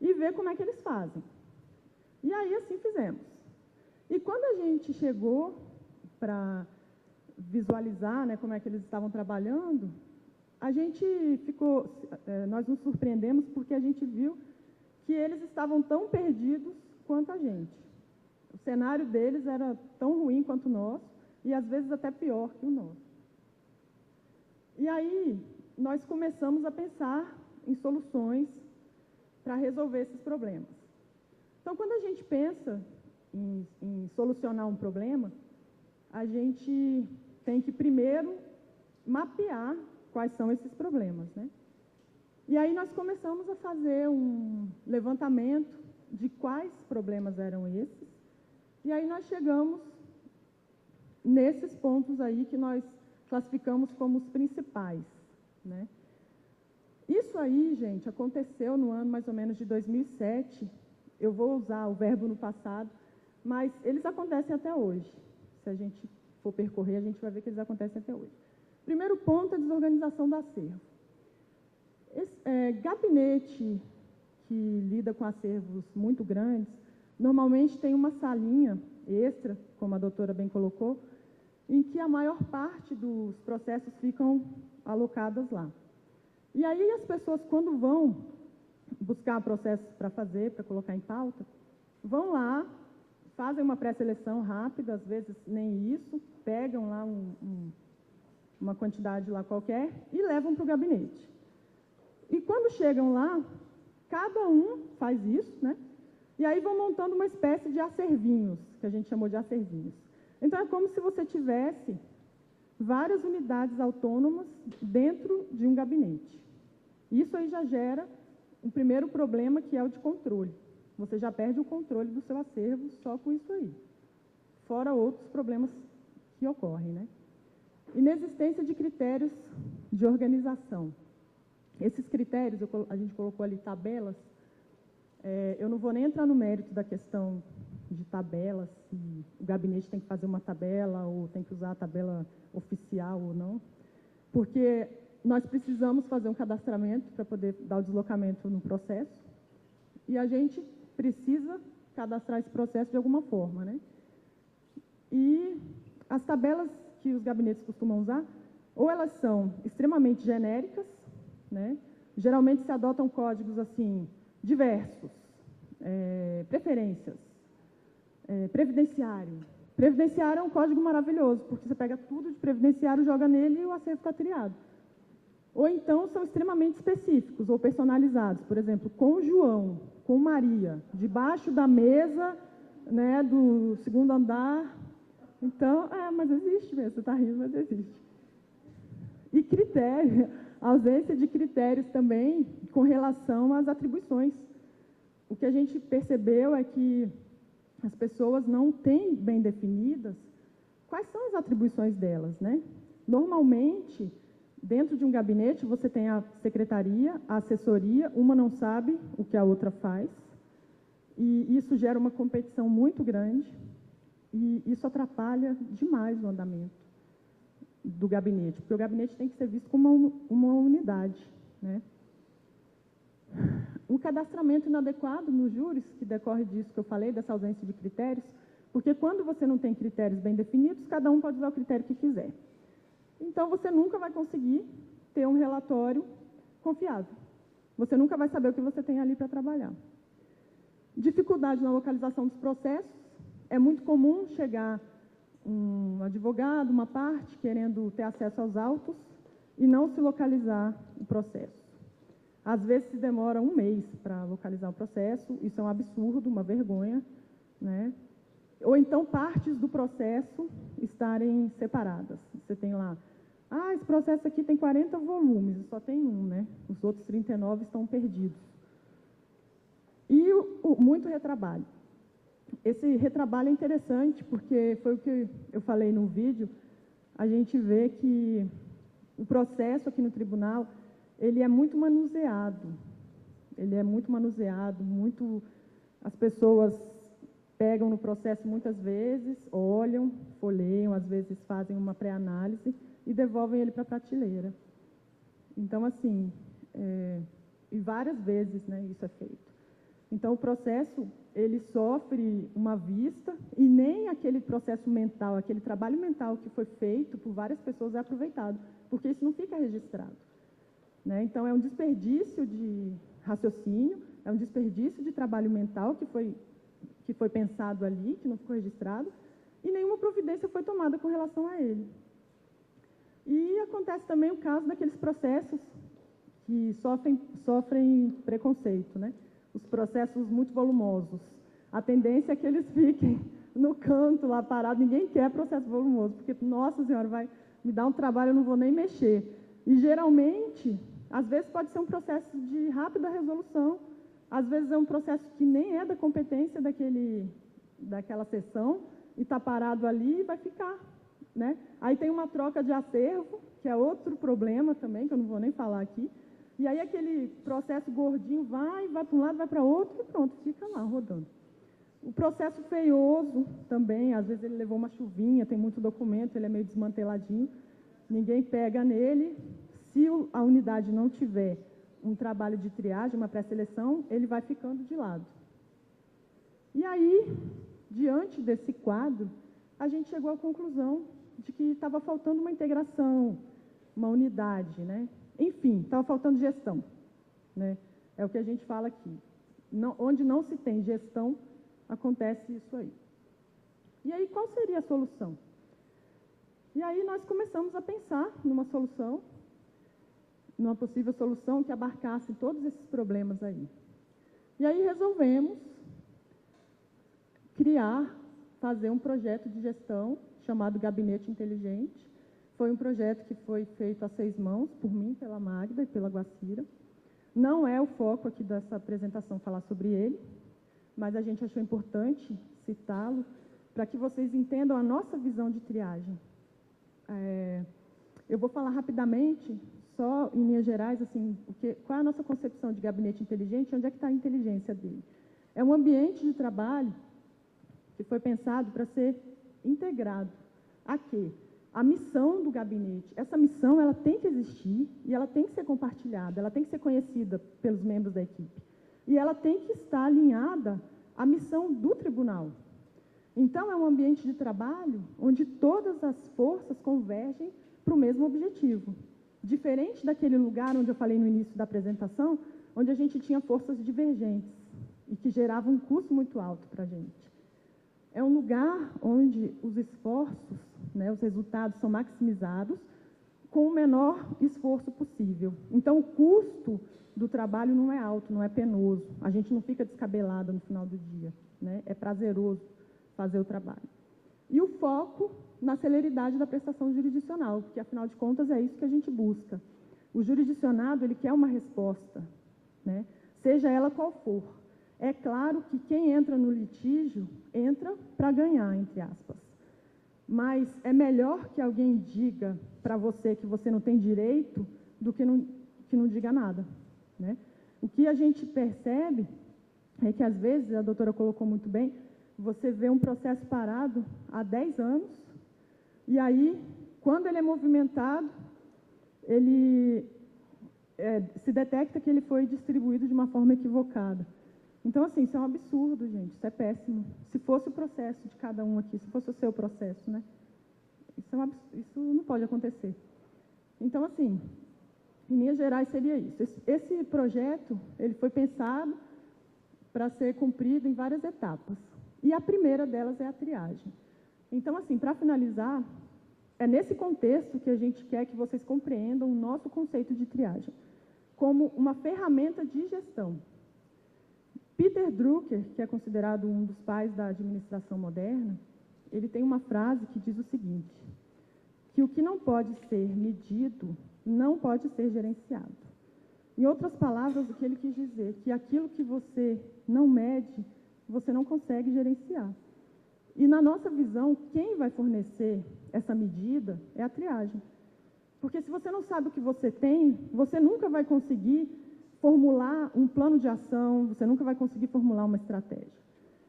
e ver como é que eles fazem. E aí, assim fizemos. E quando a gente chegou para visualizar, né, como é que eles estavam trabalhando, a gente nós nos surpreendemos porque a gente viu que eles estavam tão perdidos quanto a gente. O cenário deles era tão ruim quanto o nosso, e às vezes até pior que o nosso. E aí, nós começamos a pensar em soluções para resolver esses problemas. Então, quando a gente pensa em solucionar um problema, a gente tem que primeiro mapear quais são esses problemas, né? E aí nós começamos a fazer um levantamento de quais problemas eram esses, e aí nós chegamos nesses pontos aí que nós classificamos como os principais, né? Isso aí, gente, aconteceu no ano mais ou menos de 2007, eu vou usar o verbo no passado, mas eles acontecem até hoje. Se a gente for percorrer, a gente vai ver que eles acontecem até hoje. Primeiro ponto é a desorganização do acervo. Gabinete que lida com acervos muito grandes, normalmente tem uma salinha extra, como a doutora bem colocou, em que a maior parte dos processos ficam alocadas lá. E aí as pessoas, quando vão buscar processos para fazer, para colocar em pauta, vão lá, fazem uma pré-seleção rápida, às vezes nem isso, pegam lá uma quantidade lá qualquer e levam para o gabinete. E quando chegam lá, cada um faz isso, né? E aí vão montando uma espécie de acervinhos, que a gente chamou de acervinhos. Então, é como se você tivesse várias unidades autônomas dentro de um gabinete. Isso aí já gera um primeiro problema, que é o de controle. Você já perde o controle do seu acervo só com isso aí. Fora outros problemas que ocorrem, né? Inexistência de critérios de organização. Esses critérios, a gente colocou ali tabelas, eu não vou nem entrar no mérito da questão de tabelas, se o gabinete tem que fazer uma tabela ou tem que usar a tabela oficial ou não, porque nós precisamos fazer um cadastramento para poder dar o deslocamento no processo e a gente precisa cadastrar esse processo de alguma forma, né? E as tabelas que os gabinetes costumam usar, ou elas são extremamente genéricas, né? Geralmente se adotam códigos assim, diversos, preferências, previdenciário. Previdenciário é um código maravilhoso, porque você pega tudo de previdenciário, joga nele e o acervo está triado. Ou então são extremamente específicos ou personalizados, por exemplo, com João, com Maria, debaixo da mesa, né, do segundo andar. Então, mas existe mesmo, você está rindo, mas existe. E critério, ausência de critérios também com relação às atribuições. O que a gente percebeu é que as pessoas não têm bem definidas quais são as atribuições delas, né? Normalmente, dentro de um gabinete, você tem a secretaria, a assessoria, uma não sabe o que a outra faz, e isso gera uma competição muito grande, e isso atrapalha demais o andamento do gabinete, porque o gabinete tem que ser visto como uma unidade, né? O cadastramento inadequado nos júris, que decorre disso que eu falei, dessa ausência de critérios, porque quando você não tem critérios bem definidos, cada um pode usar o critério que quiser. Então, você nunca vai conseguir ter um relatório confiável. Você nunca vai saber o que você tem ali para trabalhar. Dificuldade na localização dos processos. É muito comum chegar um advogado, uma parte, querendo ter acesso aos autos e não se localizar o processo. Às vezes se demora um mês para localizar o processo, isso é um absurdo, uma vergonha, né? Ou então partes do processo estarem separadas. Você tem lá, esse processo aqui tem 40 volumes, e só tem um, né? Os outros 39 estão perdidos. E muito retrabalho. Esse retrabalho é interessante, porque foi o que eu falei no vídeo, a gente vê que o processo aqui no tribunal, ele é muito manuseado. Ele é muito manuseado, as pessoas pegam no processo muitas vezes, olham, folheiam, às vezes fazem uma pré-análise e devolvem ele para a prateleira. Então, assim, e várias vezes, né, isso é feito. Então, o processo, ele sofre uma vista e nem aquele processo mental, aquele trabalho mental que foi feito por várias pessoas é aproveitado, porque isso não fica registrado, né? Então, é um desperdício de raciocínio, é um desperdício de trabalho mental que foi pensado ali, que não ficou registrado, e nenhuma providência foi tomada com relação a ele. E acontece também o caso daqueles processos que sofrem preconceito, né? Os processos muito volumosos. A tendência é que eles fiquem no canto lá parados, ninguém quer processo volumoso, porque, nossa senhora, vai me dar um trabalho, eu não vou nem mexer. E, geralmente, Às vezes pode ser um processo de rápida resolução, às vezes é um processo que nem é da competência daquela sessão, e está parado ali e vai ficar, né? Aí tem uma troca de acervo, que é outro problema também, que eu não vou nem falar aqui, e aí aquele processo gordinho vai para um lado, vai para outro, e pronto, fica lá rodando. O processo feioso também, às vezes ele levou uma chuvinha, tem muito documento, ele é meio desmanteladinho, ninguém pega nele. Se a unidade não tiver um trabalho de triagem, uma pré-seleção, ele vai ficando de lado. E aí, diante desse quadro, a gente chegou à conclusão de que estava faltando uma integração, uma unidade, né? Enfim, estava faltando gestão, né? É o que a gente fala aqui. Onde não se tem gestão, acontece isso aí. E aí, qual seria a solução? E aí nós começamos a pensar numa solução, numa possível solução que abarcasse todos esses problemas aí. E aí resolvemos fazer um projeto de gestão chamado Gabinete Inteligente. Foi um projeto que foi feito a 6 mãos, por mim, pela Magda e pela Guacira. Não é o foco aqui dessa apresentação falar sobre ele, mas a gente achou importante citá-lo para que vocês entendam a nossa visão de triagem. Eu vou falar rapidamente, só em linhas gerais, assim, qual é a nossa concepção de gabinete inteligente, onde é que está a inteligência dele. É um ambiente de trabalho que foi pensado para ser integrado. A quê? A missão do gabinete. Essa missão ela tem que existir e ela tem que ser compartilhada, ela tem que ser conhecida pelos membros da equipe. E ela tem que estar alinhada à missão do tribunal. Então, é um ambiente de trabalho onde todas as forças convergem para o mesmo objetivo. Diferente daquele lugar onde eu falei no início da apresentação, onde a gente tinha forças divergentes e que geravam um custo muito alto para a gente. É um lugar onde os esforços, né, os resultados são maximizados com o menor esforço possível. Então, o custo do trabalho não é alto, não é penoso. A gente não fica descabelada no final do dia, né? É prazeroso fazer o trabalho. E o foco na celeridade da prestação jurisdicional, porque, afinal de contas, é isso que a gente busca. O jurisdicionado, ele quer uma resposta, né? Seja ela qual for. É claro que quem entra no litígio, entra para ganhar, entre aspas. Mas é melhor que alguém diga para você que você não tem direito do que não diga nada, né? O que a gente percebe é que, às vezes, a doutora colocou muito bem, você vê um processo parado há 10 anos, e aí, quando ele é movimentado, ele se detecta que ele foi distribuído de uma forma equivocada. Então, assim, isso é um absurdo, gente, isso é péssimo. Se fosse o processo de cada um aqui, se fosse o seu processo, né? Isso não pode acontecer. Então, assim, em linhas gerais seria isso. Esse projeto, ele foi pensado para ser cumprido em várias etapas. E a primeira delas é a triagem. Então, assim, para finalizar, é nesse contexto que a gente quer que vocês compreendam o nosso conceito de triagem, como uma ferramenta de gestão. Peter Drucker, que é considerado um dos pais da administração moderna, ele tem uma frase que diz o seguinte, que o que não pode ser medido não pode ser gerenciado. Em outras palavras, o que ele quis dizer, que aquilo que você não mede, você não consegue gerenciar. E, na nossa visão, quem vai fornecer essa medida é a triagem. Porque se você não sabe o que você tem, você nunca vai conseguir formular um plano de ação, você nunca vai conseguir formular uma estratégia.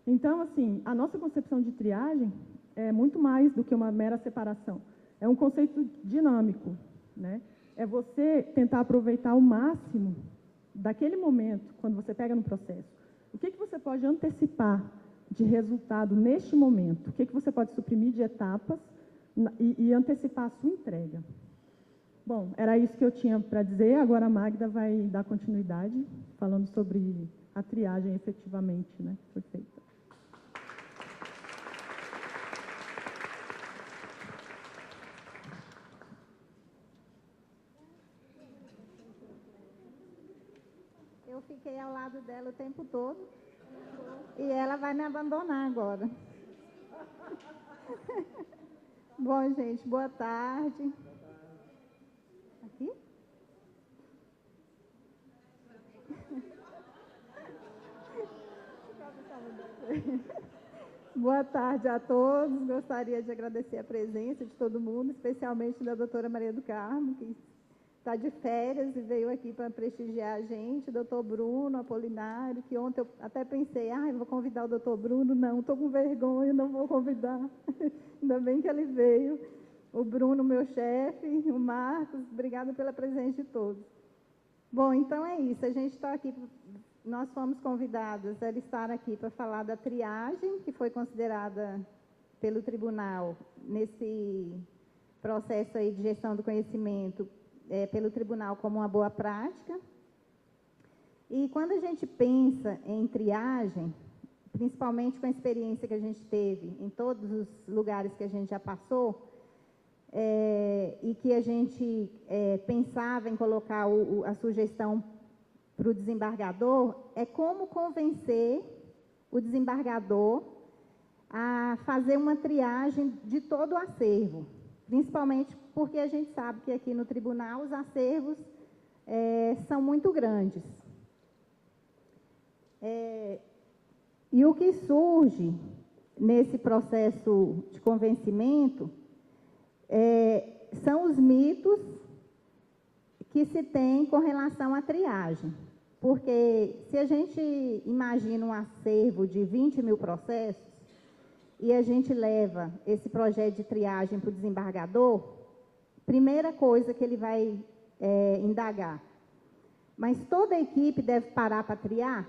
Então, assim, a nossa concepção de triagem é muito mais do que uma mera separação. É um conceito dinâmico, né? É você tentar aproveitar o máximo daquele momento, quando você pega no processo. O que você pode antecipar de resultado neste momento? O que você pode suprimir de etapas e antecipar a sua entrega? Bom, era isso que eu tinha para dizer. Agora a Magda vai dar continuidade, falando sobre a triagem efetivamente, né, que foi feita. Eu fiquei ao lado dela o tempo todo e ela vai me abandonar agora. Bom, gente, boa tarde. Aqui? Boa tarde a todos. Gostaria de agradecer a presença de todo mundo, especialmente da doutora Maria do Carmo, que está de férias e veio aqui para prestigiar a gente, doutor Bruno Apolinário, que ontem eu até pensei, vou convidar o doutor Bruno, não, estou com vergonha, não vou convidar. Ainda bem que ele veio. O Bruno, meu chefe, o Marcos, obrigada pela presença de todos. Bom, então é isso, a gente está aqui, nós fomos convidados a estar aqui para falar da triagem, que foi considerada pelo tribunal, nesse processo aí de gestão do conhecimento, pelo tribunal como uma boa prática. E quando a gente pensa em triagem, principalmente com a experiência que a gente teve em todos os lugares que a gente já passou, e que a gente pensava em colocar a sugestão para o desembargador, é como convencer o desembargador a fazer uma triagem de todo o acervo, principalmente porque a gente sabe que aqui no tribunal os acervos são muito grandes. E o que surge nesse processo de convencimento são os mitos que se tem com relação à triagem. Porque se a gente imagina um acervo de 20 mil processos e a gente leva esse projeto de triagem para o desembargador, primeira coisa que ele vai indagar. Mas toda a equipe deve parar para triar?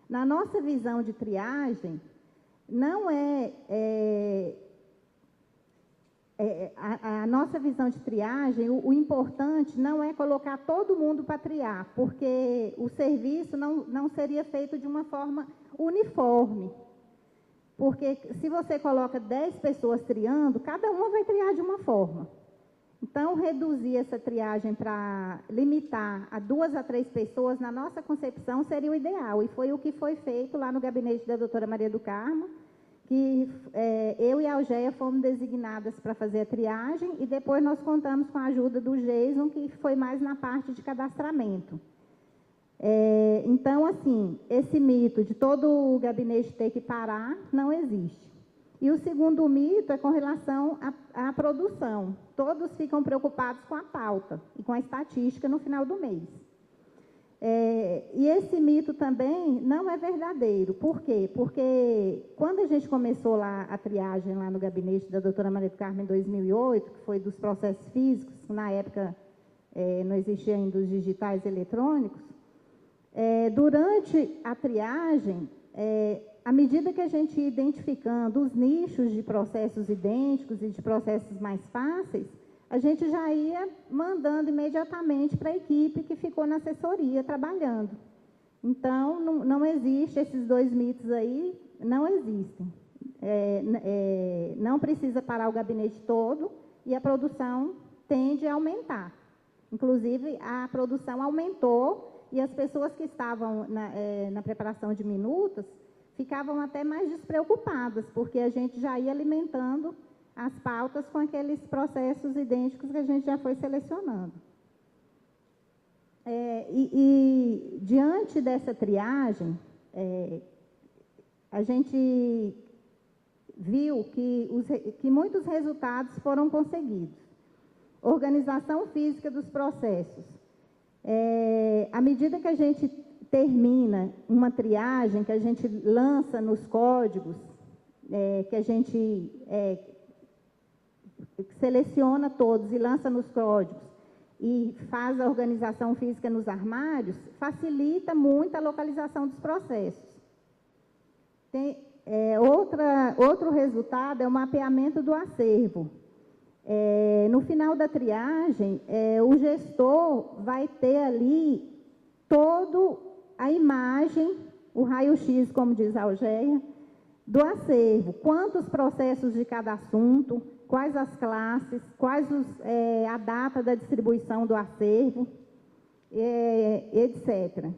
Na nossa visão de triagem, não a nossa visão de triagem, o importante não é colocar todo mundo para triar, porque o serviço não seria feito de uma forma uniforme. Porque se você coloca 10 pessoas triando, cada uma vai triar de uma forma. Então, reduzir essa triagem para limitar a 2 a 3 pessoas, na nossa concepção, seria o ideal. E foi o que foi feito lá no gabinete da doutora Maria do Carmo, que eu e a Algeia fomos designadas para fazer a triagem e depois nós contamos com a ajuda do Jason, que foi mais na parte de cadastramento. Então, assim, esse mito de todo o gabinete ter que parar não existe. E o segundo mito é com relação à produção. Todos ficam preocupados com a pauta e com a estatística no final do mês. E esse mito também não é verdadeiro. Por quê? Porque quando a gente começou lá a triagem lá no gabinete da doutora Maria do Carmo em 2008, que foi dos processos físicos, na época não existia ainda os digitais eletrônicos, durante a triagem, à medida que a gente ia identificando os nichos de processos idênticos e de processos mais fáceis, a gente já ia mandando imediatamente para a equipe que ficou na assessoria trabalhando. Então, não existe, esses 2 mitos aí, não existem. Não precisa parar o gabinete todo e a produção tende a aumentar. Inclusive, a produção aumentou e as pessoas que estavam na preparação de minutas ficavam até mais despreocupadas, porque a gente já ia alimentando as pautas com aqueles processos idênticos que a gente já foi selecionando. Diante dessa triagem, a gente viu que muitos resultados foram conseguidos. Organização física dos processos. À medida que a gente termina uma triagem, que a gente lança nos códigos, que a gente seleciona todos e lança nos códigos e faz a organização física nos armários, facilita muito a localização dos processos. Outro resultado é o mapeamento do acervo. No final da triagem, o gestor vai ter ali toda a imagem, o raio-x, como diz a Algeia, do acervo. Quantos processos de cada assunto, quais as classes, a data da distribuição do acervo, etc.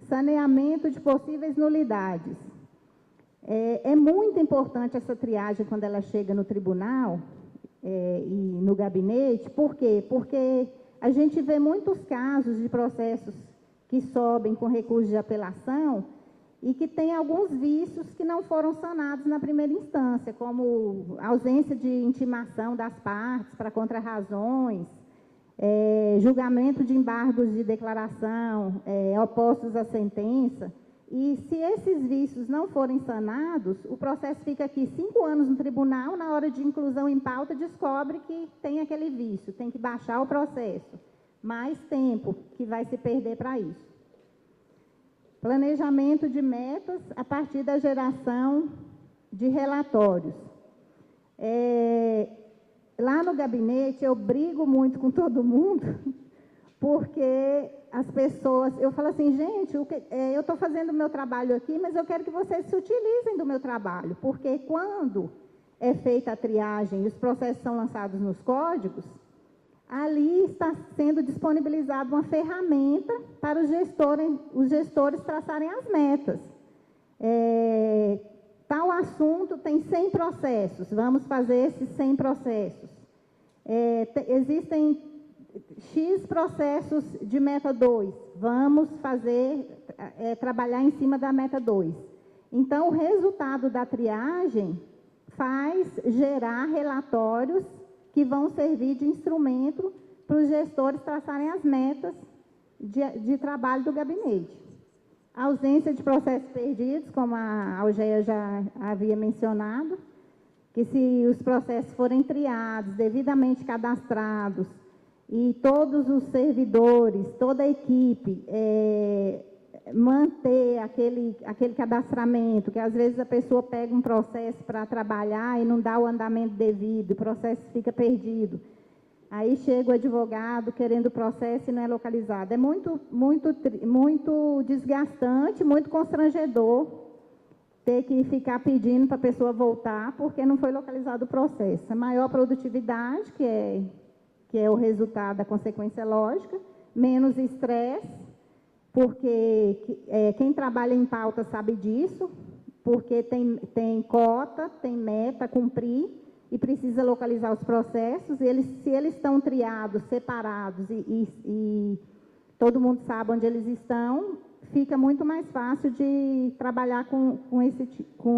Saneamento de possíveis nulidades. É muito importante essa triagem quando ela chega no tribunal e no gabinete. Por quê? Porque a gente vê muitos casos de processos que sobem com recurso de apelação e que tem alguns vícios que não foram sanados na primeira instância, como ausência de intimação das partes para contrarrazões, julgamento de embargos de declaração, opostos à sentença. E se esses vícios não forem sanados, o processo fica aqui 5 anos no tribunal, na hora de inclusão em pauta, descobre que tem aquele vício, tem que baixar o processo. Mais tempo que vai se perder para isso. Planejamento de metas a partir da geração de relatórios. Lá no gabinete, eu brigo muito com todo mundo, porque as pessoas... Eu falo assim, gente, eu estou fazendo o meu trabalho aqui, mas eu quero que vocês se utilizem do meu trabalho, porque quando é feita a triagem e os processos são lançados nos códigos, ali está sendo disponibilizada uma ferramenta para os gestores traçarem as metas. Tal assunto tem 100 processos, vamos fazer esses 100 processos. Existem X processos de meta 2, vamos trabalhar em cima da meta 2. Então, o resultado da triagem faz gerar relatórios que vão servir de instrumento para os gestores traçarem as metas de trabalho do gabinete. A ausência de processos perdidos, como a Algeia já havia mencionado, que se os processos forem triados, devidamente cadastrados, e todos os servidores, toda a equipe, manter aquele cadastramento, que às vezes a pessoa pega um processo para trabalhar e não dá o andamento devido, o processo fica perdido. Aí chega o advogado querendo o processo e não é localizado. É muito desgastante, muito constrangedor ter que ficar pedindo para a pessoa voltar porque não foi localizado o processo. A maior produtividade, que é o resultado da consequência lógica, menos estresse, porque quem trabalha em pauta sabe disso, porque tem cota, tem meta a cumprir e precisa localizar os processos. Se eles estão triados, separados e todo mundo sabe onde eles estão, fica muito mais fácil de trabalhar com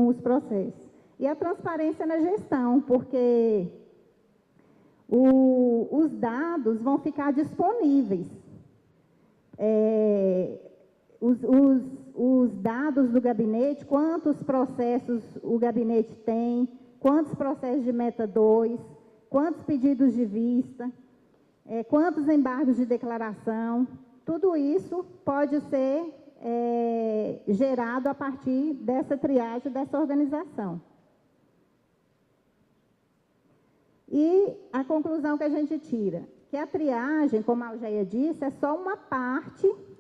os processos. E a transparência na gestão, porque os dados vão ficar disponíveis. Os dados do gabinete, quantos processos o gabinete tem, quantos processos de meta 2, quantos pedidos de vista, quantos embargos de declaração, tudo isso pode ser gerado a partir dessa triagem, dessa organização. E a conclusão que a gente tira, que a triagem, como a Algeia disse, é só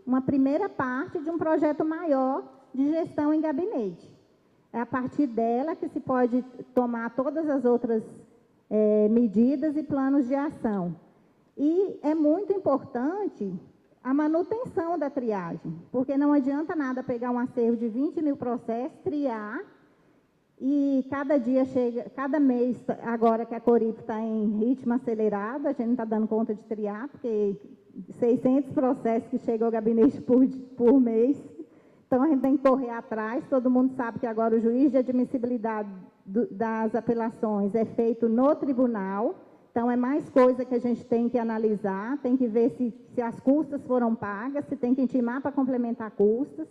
uma primeira parte de um projeto maior de gestão em gabinete. É a partir dela que se pode tomar todas as outras medidas e planos de ação. E é muito importante a manutenção da triagem, porque não adianta nada pegar um acervo de 20 mil processos, triar, e cada mês, agora que a Corip está em ritmo acelerado, a gente não está dando conta de triar, porque 600 processos que chegam ao gabinete por mês, então a gente tem que correr atrás. Todo mundo sabe que agora o juiz de admissibilidade das apelações é feito no tribunal, então é mais coisa que a gente tem que analisar, tem que ver se as custas foram pagas, se tem que intimar para complementar custas.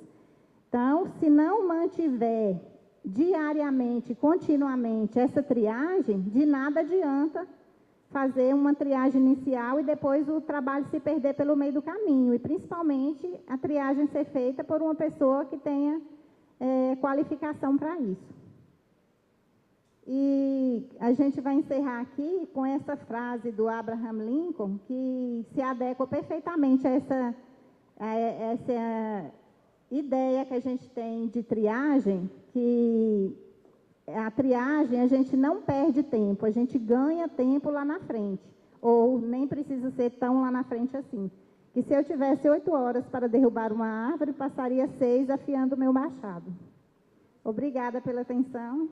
Então, se não mantiver diariamente, continuamente, essa triagem, de nada adianta fazer uma triagem inicial e depois o trabalho se perder pelo meio do caminho, e principalmente a triagem ser feita por uma pessoa que tenha qualificação para isso. E a gente vai encerrar aqui com essa frase do Abraham Lincoln, que se adequa perfeitamente a essa ideia que a gente tem de triagem, que a triagem a gente não perde tempo, a gente ganha tempo lá na frente, ou nem precisa ser tão lá na frente assim. Que se eu tivesse 8 horas para derrubar uma árvore, passaria 6 afiando o meu machado. Obrigada pela atenção.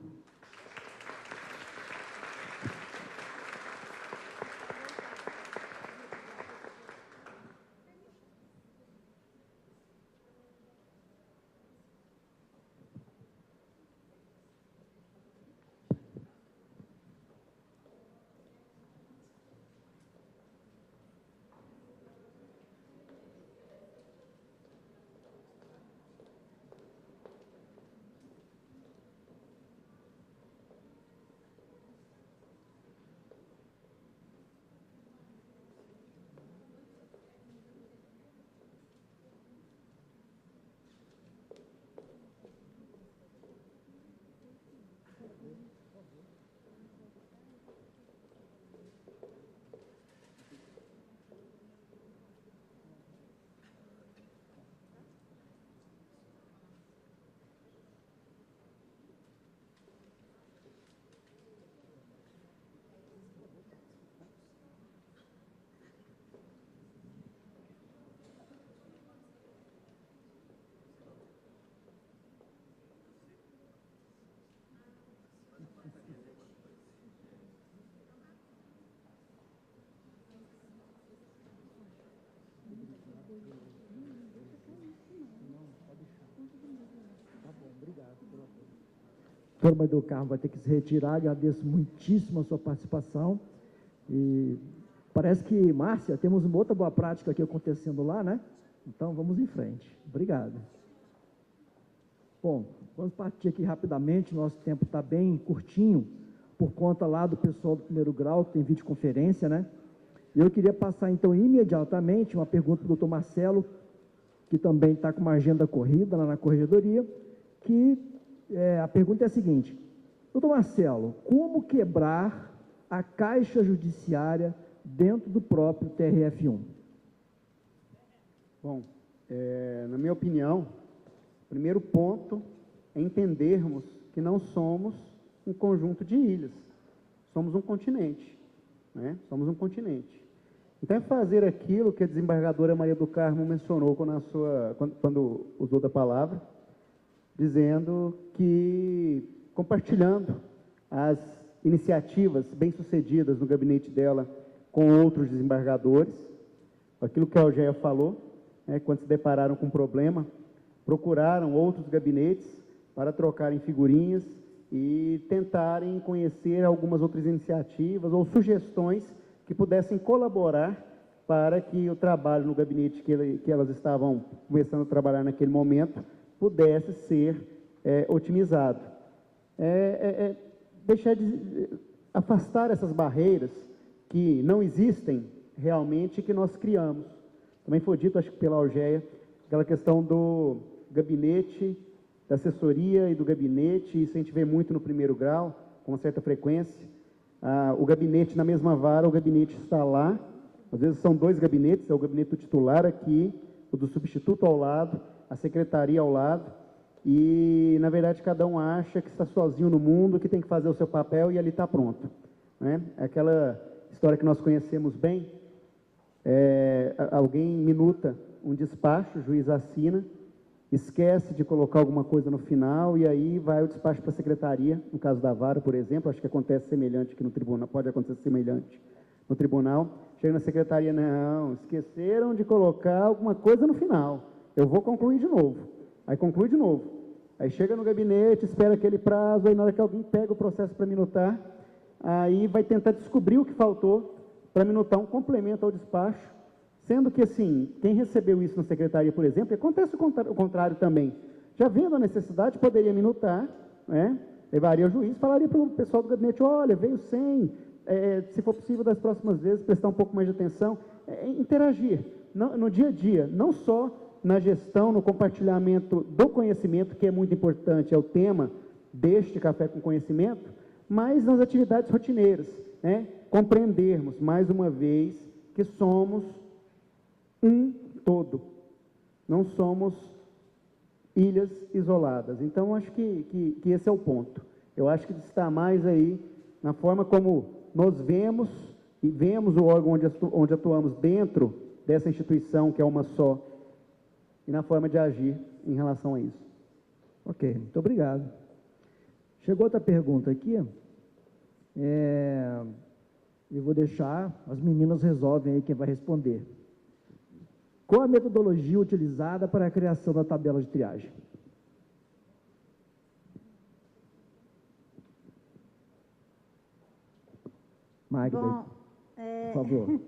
doutora Maria do Carmo vai ter que se retirar. Agradeço muitíssimo a sua participação. E parece que, Márcia, temos uma outra boa prática aqui acontecendo lá, né? Então, vamos em frente. Obrigado. Bom, vamos partir aqui rapidamente. Nosso tempo está bem curtinho, por conta lá do pessoal do primeiro grau, que tem videoconferência, né? Eu queria passar, então, imediatamente uma pergunta para o doutor Marcelo, que também está com uma agenda corrida lá na corregedoria, que a pergunta é a seguinte: doutor Marcelo, como quebrar a caixa judiciária dentro do próprio TRF1? Bom, na minha opinião, o primeiro ponto é entendermos que não somos um conjunto de ilhas, somos um continente, né? Somos um continente. Então, é fazer aquilo que a desembargadora Maria do Carmo mencionou quando usou da palavra, dizendo que, compartilhando as iniciativas bem-sucedidas no gabinete dela com outros desembargadores, aquilo que a Algeia falou, quando se depararam com um problema, procuraram outros gabinetes para trocarem figurinhas e tentarem conhecer algumas outras iniciativas ou sugestões que pudessem colaborar para que o trabalho no gabinete que elas estavam começando a trabalhar naquele momento pudesse ser otimizado. Afastar essas barreiras que não existem realmente, que nós criamos. Também foi dito, acho que pela Algeia, aquela questão do gabinete, da assessoria e do gabinete, isso a gente vê muito no primeiro grau, com uma certa frequência. O gabinete na mesma vara, o gabinete está lá, às vezes são dois gabinetes, é o gabinete do titular aqui, o do substituto ao lado, a secretaria ao lado, e, na verdade, cada um acha que está sozinho no mundo, que tem que fazer o seu papel e ali está pronto, né? Aquela história que nós conhecemos bem, alguém minuta um despacho, o juiz assina, esquece de colocar alguma coisa no final e aí vai o despacho para a secretaria, no caso da vara, por exemplo, acho que acontece semelhante aqui no tribunal, pode acontecer semelhante no tribunal, chega na secretaria, não, esqueceram de colocar alguma coisa no final, eu vou concluir de novo, aí conclui de novo, aí chega no gabinete, espera aquele prazo, aí na hora que alguém pega o processo para minutar, aí vai tentar descobrir o que faltou para minutar um complemento ao despacho, sendo que, assim, quem recebeu isso na secretaria, por exemplo, acontece o contrário também. Já vendo a necessidade, poderia minutar, né? Levaria ao juiz, falaria para o pessoal do gabinete, olha, veio 100, se for possível, das próximas vezes, prestar um pouco mais de atenção, interagir no dia a dia, não só na gestão, no compartilhamento do conhecimento, que é muito importante, é o tema deste Café com Conhecimento, mas nas atividades rotineiras, né? Compreendermos, mais uma vez, que somos um todo, não somos ilhas isoladas. Então, acho que esse é o ponto. Eu acho que está mais aí na forma como nós vemos e vemos o órgão onde atuamos dentro dessa instituição, que é uma só, e na forma de agir em relação a isso. Ok, muito obrigado. Chegou outra pergunta aqui. Eu vou deixar, as meninas resolvem aí quem vai responder. Qual a metodologia utilizada para a criação da tabela de triagem? Magda, Bom, por favor.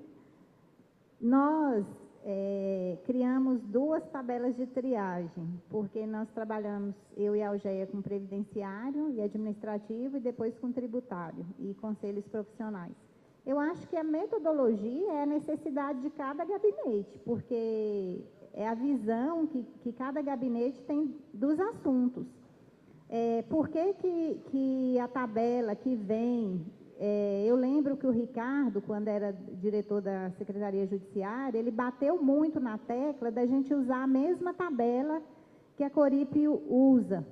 Nós criamos duas tabelas de triagem, porque nós trabalhamos, eu e a Algeia, com previdenciário e administrativo, e depois com tributário e conselhos profissionais. Eu acho que a metodologia é a necessidade de cada gabinete, porque é a visão que cada gabinete tem dos assuntos. Por que a tabela que vem... eu lembro que o Ricardo, quando era diretor da Secretaria Judiciária, ele bateu muito na tecla da gente usar a mesma tabela que a Corip usa.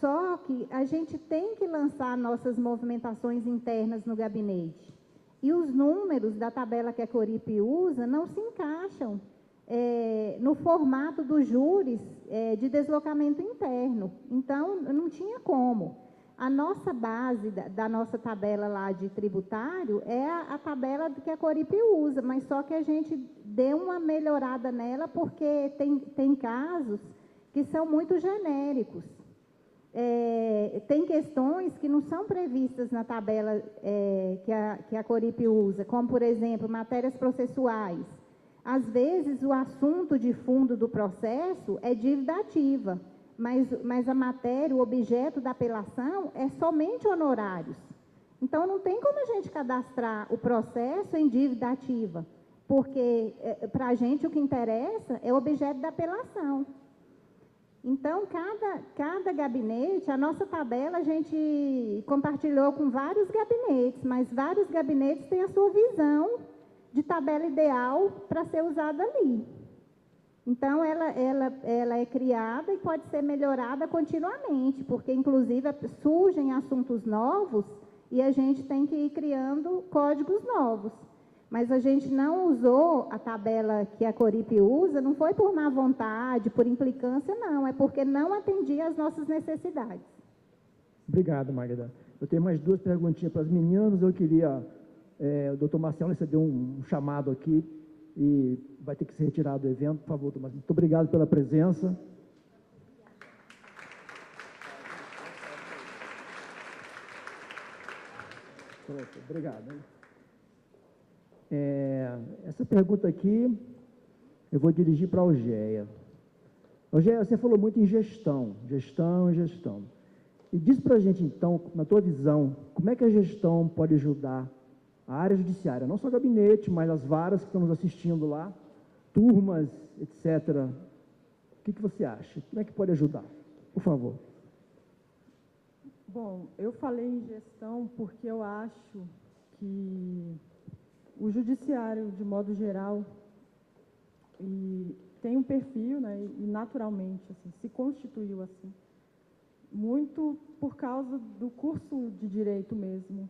Só que a gente tem que lançar nossas movimentações internas no gabinete. E os números da tabela que a Corip usa não se encaixam no formato dos júris de deslocamento interno. Então, não tinha como. A nossa base da nossa tabela lá de tributário é a tabela que a Corip usa, mas só que a gente deu uma melhorada nela porque tem casos que são muito genéricos. tem questões que não são previstas na tabela que a Corip usa, como, por exemplo, matérias processuais. Às vezes, o assunto de fundo do processo é dívida ativa, mas a matéria, o objeto da apelação é somente honorários. Então, não tem como a gente cadastrar o processo em dívida ativa, porque, para a gente, o que interessa é o objeto da apelação. Então, cada gabinete, a nossa tabela, a gente compartilhou com vários gabinetes, mas vários gabinetes têm a sua visão de tabela ideal para ser usada ali. Então, ela é criada e pode ser melhorada continuamente, porque, inclusive, surgem assuntos novos e a gente tem que ir criando códigos novos. Mas a gente não usou a tabela que a Corip usa, não foi por má vontade, por implicância, não. É porque não atendia às nossas necessidades. Obrigado, Magda. Eu tenho mais duas perguntinhas para as meninas. Eu queria... o doutor Marcelo recebeu um chamado aqui e vai ter que ser retirado do evento. Por favor, doutor Marcelo. Muito obrigado pela presença. Obrigado. Essa pergunta aqui eu vou dirigir para a Eugéia. Eugéia, você falou muito em gestão. E diz para a gente, então, na tua visão, como é que a gestão pode ajudar a área judiciária, não só o gabinete, mas as varas que estamos assistindo lá, turmas, etc. O que você acha? Como é que pode ajudar? Por favor. Bom, eu falei em gestão porque eu acho que o judiciário, de modo geral, tem um perfil, né, e naturalmente assim, se constituiu assim, muito por causa do curso de Direito mesmo.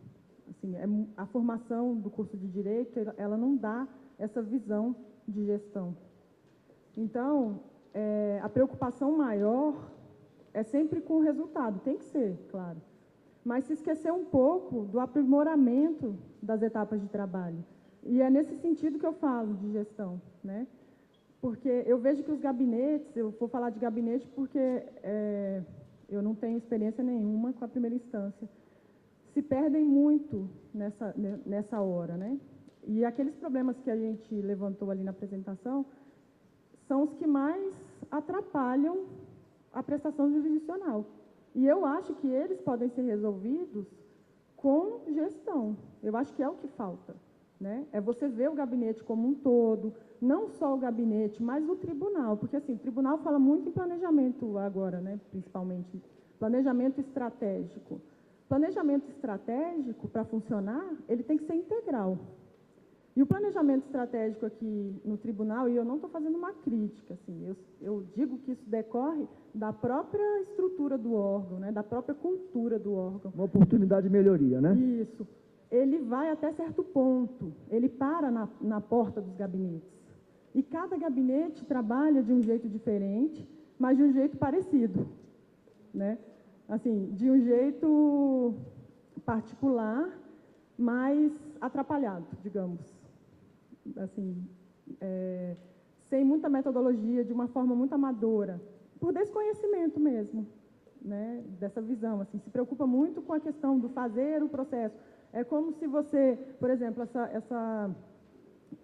Assim, a formação do curso de Direito, ela não dá essa visão de gestão. Então, a preocupação maior é sempre com o resultado, tem que ser, claro. Mas se esquecer um pouco do aprimoramento das etapas de trabalho. E é nesse sentido que eu falo de gestão, né? Porque eu vejo que os gabinetes, eu vou falar de gabinete porque eu não tenho experiência nenhuma com a primeira instância, se perdem muito nessa hora, né? E aqueles problemas que a gente levantou ali na apresentação são os que mais atrapalham a prestação jurisdicional. E eu acho que eles podem ser resolvidos com gestão. Eu acho que é o que falta, né? É você ver o gabinete como um todo, não só o gabinete, mas o tribunal. Porque, assim, o tribunal fala muito em planejamento agora, né? Principalmente, planejamento estratégico. Planejamento estratégico, para funcionar, ele tem que ser integral. E o planejamento estratégico aqui no tribunal, e eu não estou fazendo uma crítica, assim, eu digo que isso decorre da própria estrutura do órgão, né, da própria cultura do órgão. Uma oportunidade de melhoria, né? Isso. Ele vai até certo ponto, ele para na porta dos gabinetes. E cada gabinete trabalha de um jeito diferente, mas de um jeito parecido, né? Assim, de um jeito particular, mas atrapalhado, digamos. Assim, sem muita metodologia, de uma forma muito amadora, por desconhecimento mesmo, né, dessa visão. Assim, se preocupa muito com a questão do fazer o processo. É como se você, por exemplo,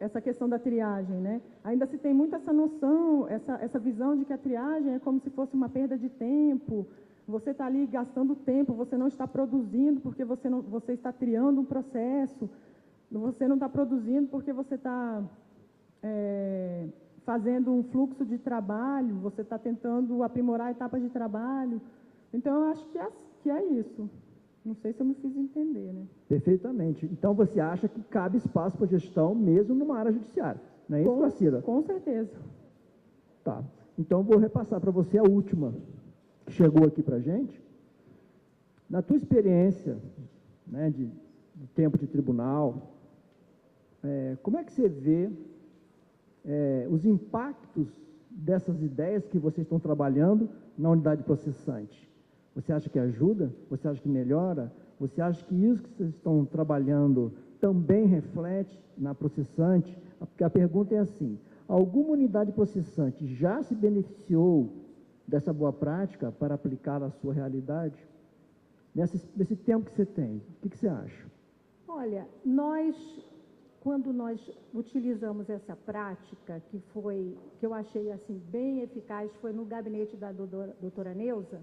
essa questão da triagem, né? Ainda se tem muito essa noção, essa visão de que a triagem é como se fosse uma perda de tempo. Você está ali gastando tempo, você não está produzindo porque você está triando um processo, você não está produzindo porque você está fazendo um fluxo de trabalho, você está tentando aprimorar etapas de trabalho. Então, eu acho que é isso. Não sei se eu me fiz entender, né? Perfeitamente. Então, você acha que cabe espaço para gestão mesmo numa área judiciária, não é isso, Placida? Com certeza. Tá. Então, vou repassar para você a última que chegou aqui para a gente. Na tua experiência, né, de tempo de tribunal, como é que você vê os impactos dessas ideias que vocês estão trabalhando na unidade processante? Você acha que ajuda? Você acha que melhora? Você acha que isso que vocês estão trabalhando também reflete na processante? Porque a pergunta é assim: alguma unidade processante já se beneficiou dessa boa prática para aplicá-la à sua realidade? Nesse tempo que você tem, o que você acha? Olha, quando nós utilizamos essa prática, que eu achei assim bem eficaz, foi no gabinete da doutora Neuza,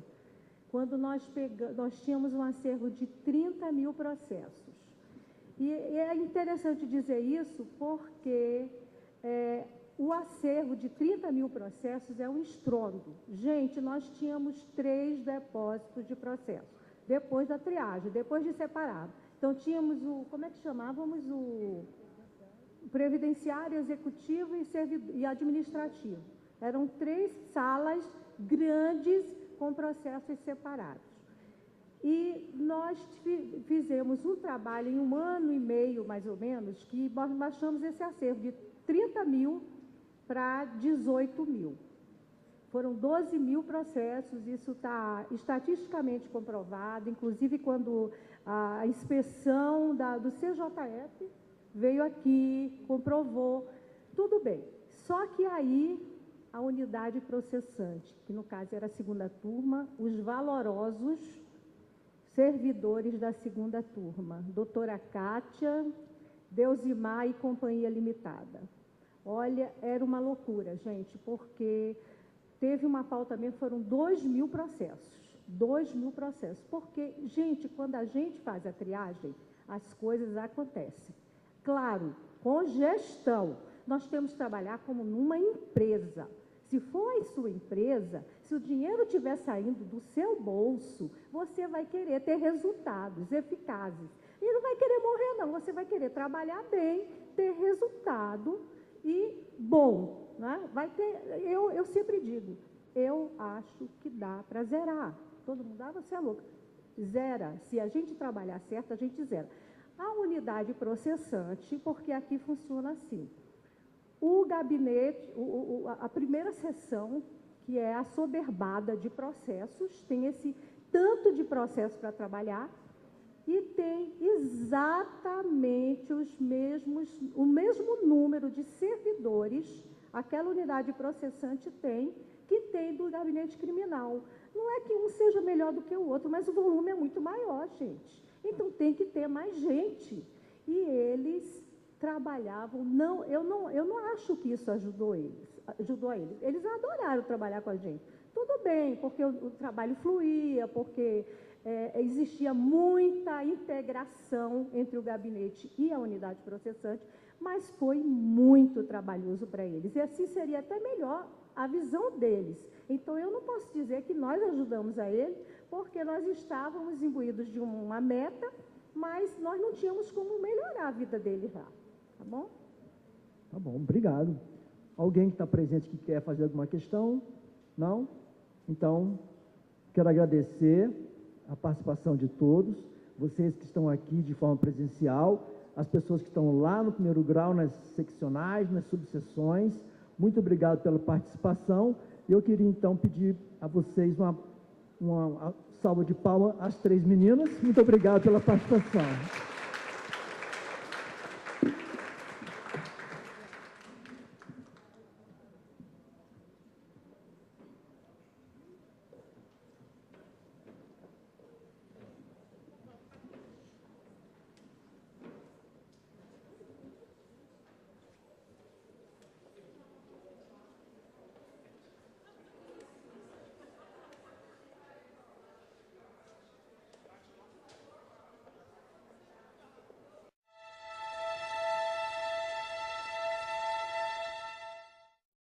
quando nós tínhamos um acervo de 30 mil processos. E é interessante dizer isso porque o acervo de 30 mil processos é um estrondo. Gente, nós tínhamos 3 depósitos de processo, depois da triagem, depois de separado. Então, tínhamos como é que chamávamos? O previdenciário, executivo e administrativo. Eram 3 salas grandes com processos separados. E nós fizemos um trabalho em 1 ano e meio, mais ou menos, que nós baixamos esse acervo de 30 mil para 18 mil. Foram 12 mil processos, isso está estatisticamente comprovado, inclusive quando a inspeção do CJF veio aqui, comprovou, tudo bem. Só que aí a unidade processante, que no caso era a 2ª turma, os valorosos servidores da 2ª turma, doutora Kátia, Deusimar e Companhia Limitada. Olha, era uma loucura, gente, porque teve uma pauta mesmo, foram 2 mil processos. 2 mil processos. Porque, gente, quando a gente faz a triagem, as coisas acontecem. Claro, com gestão, nós temos que trabalhar como numa empresa. Se for em sua empresa, se o dinheiro estiver saindo do seu bolso, você vai querer ter resultados eficazes. E não vai querer morrer, não. Você vai querer trabalhar bem, ter resultado e bom. Né? Vai ter, eu sempre digo, eu acho que dá para zerar. Todo mundo, você é louca. Zera. Se a gente trabalhar certo, a gente zera. A unidade processante, porque aqui funciona assim. O gabinete, a primeira sessão, que é assoberbada de processos, tem esse tanto de processo para trabalhar e tem exatamente o mesmo número de servidores, aquela unidade processante tem, que tem do gabinete criminal. Não é que um seja melhor do que o outro, mas o volume é muito maior, gente. Então, tem que ter mais gente. E eles trabalhavam, eu não acho que isso ajudou a eles. Eles adoraram trabalhar com a gente. Tudo bem, porque o trabalho fluía, porque existia muita integração entre o gabinete e a unidade processante, mas foi muito trabalhoso para eles. E assim seria até melhor a visão deles. Então, eu não posso dizer que nós ajudamos a ele, porque nós estávamos imbuídos de uma meta, mas nós não tínhamos como melhorar a vida deles lá. Tá bom? Tá bom, obrigado. Alguém que está presente que quer fazer alguma questão? Não? Então, quero agradecer a participação de todos, vocês que estão aqui de forma presencial, as pessoas que estão lá no 1º grau, nas seccionais, nas subseções. Muito obrigado pela participação. Eu queria, então, pedir a vocês uma salva de palmas às 3 meninas. Muito obrigado pela participação.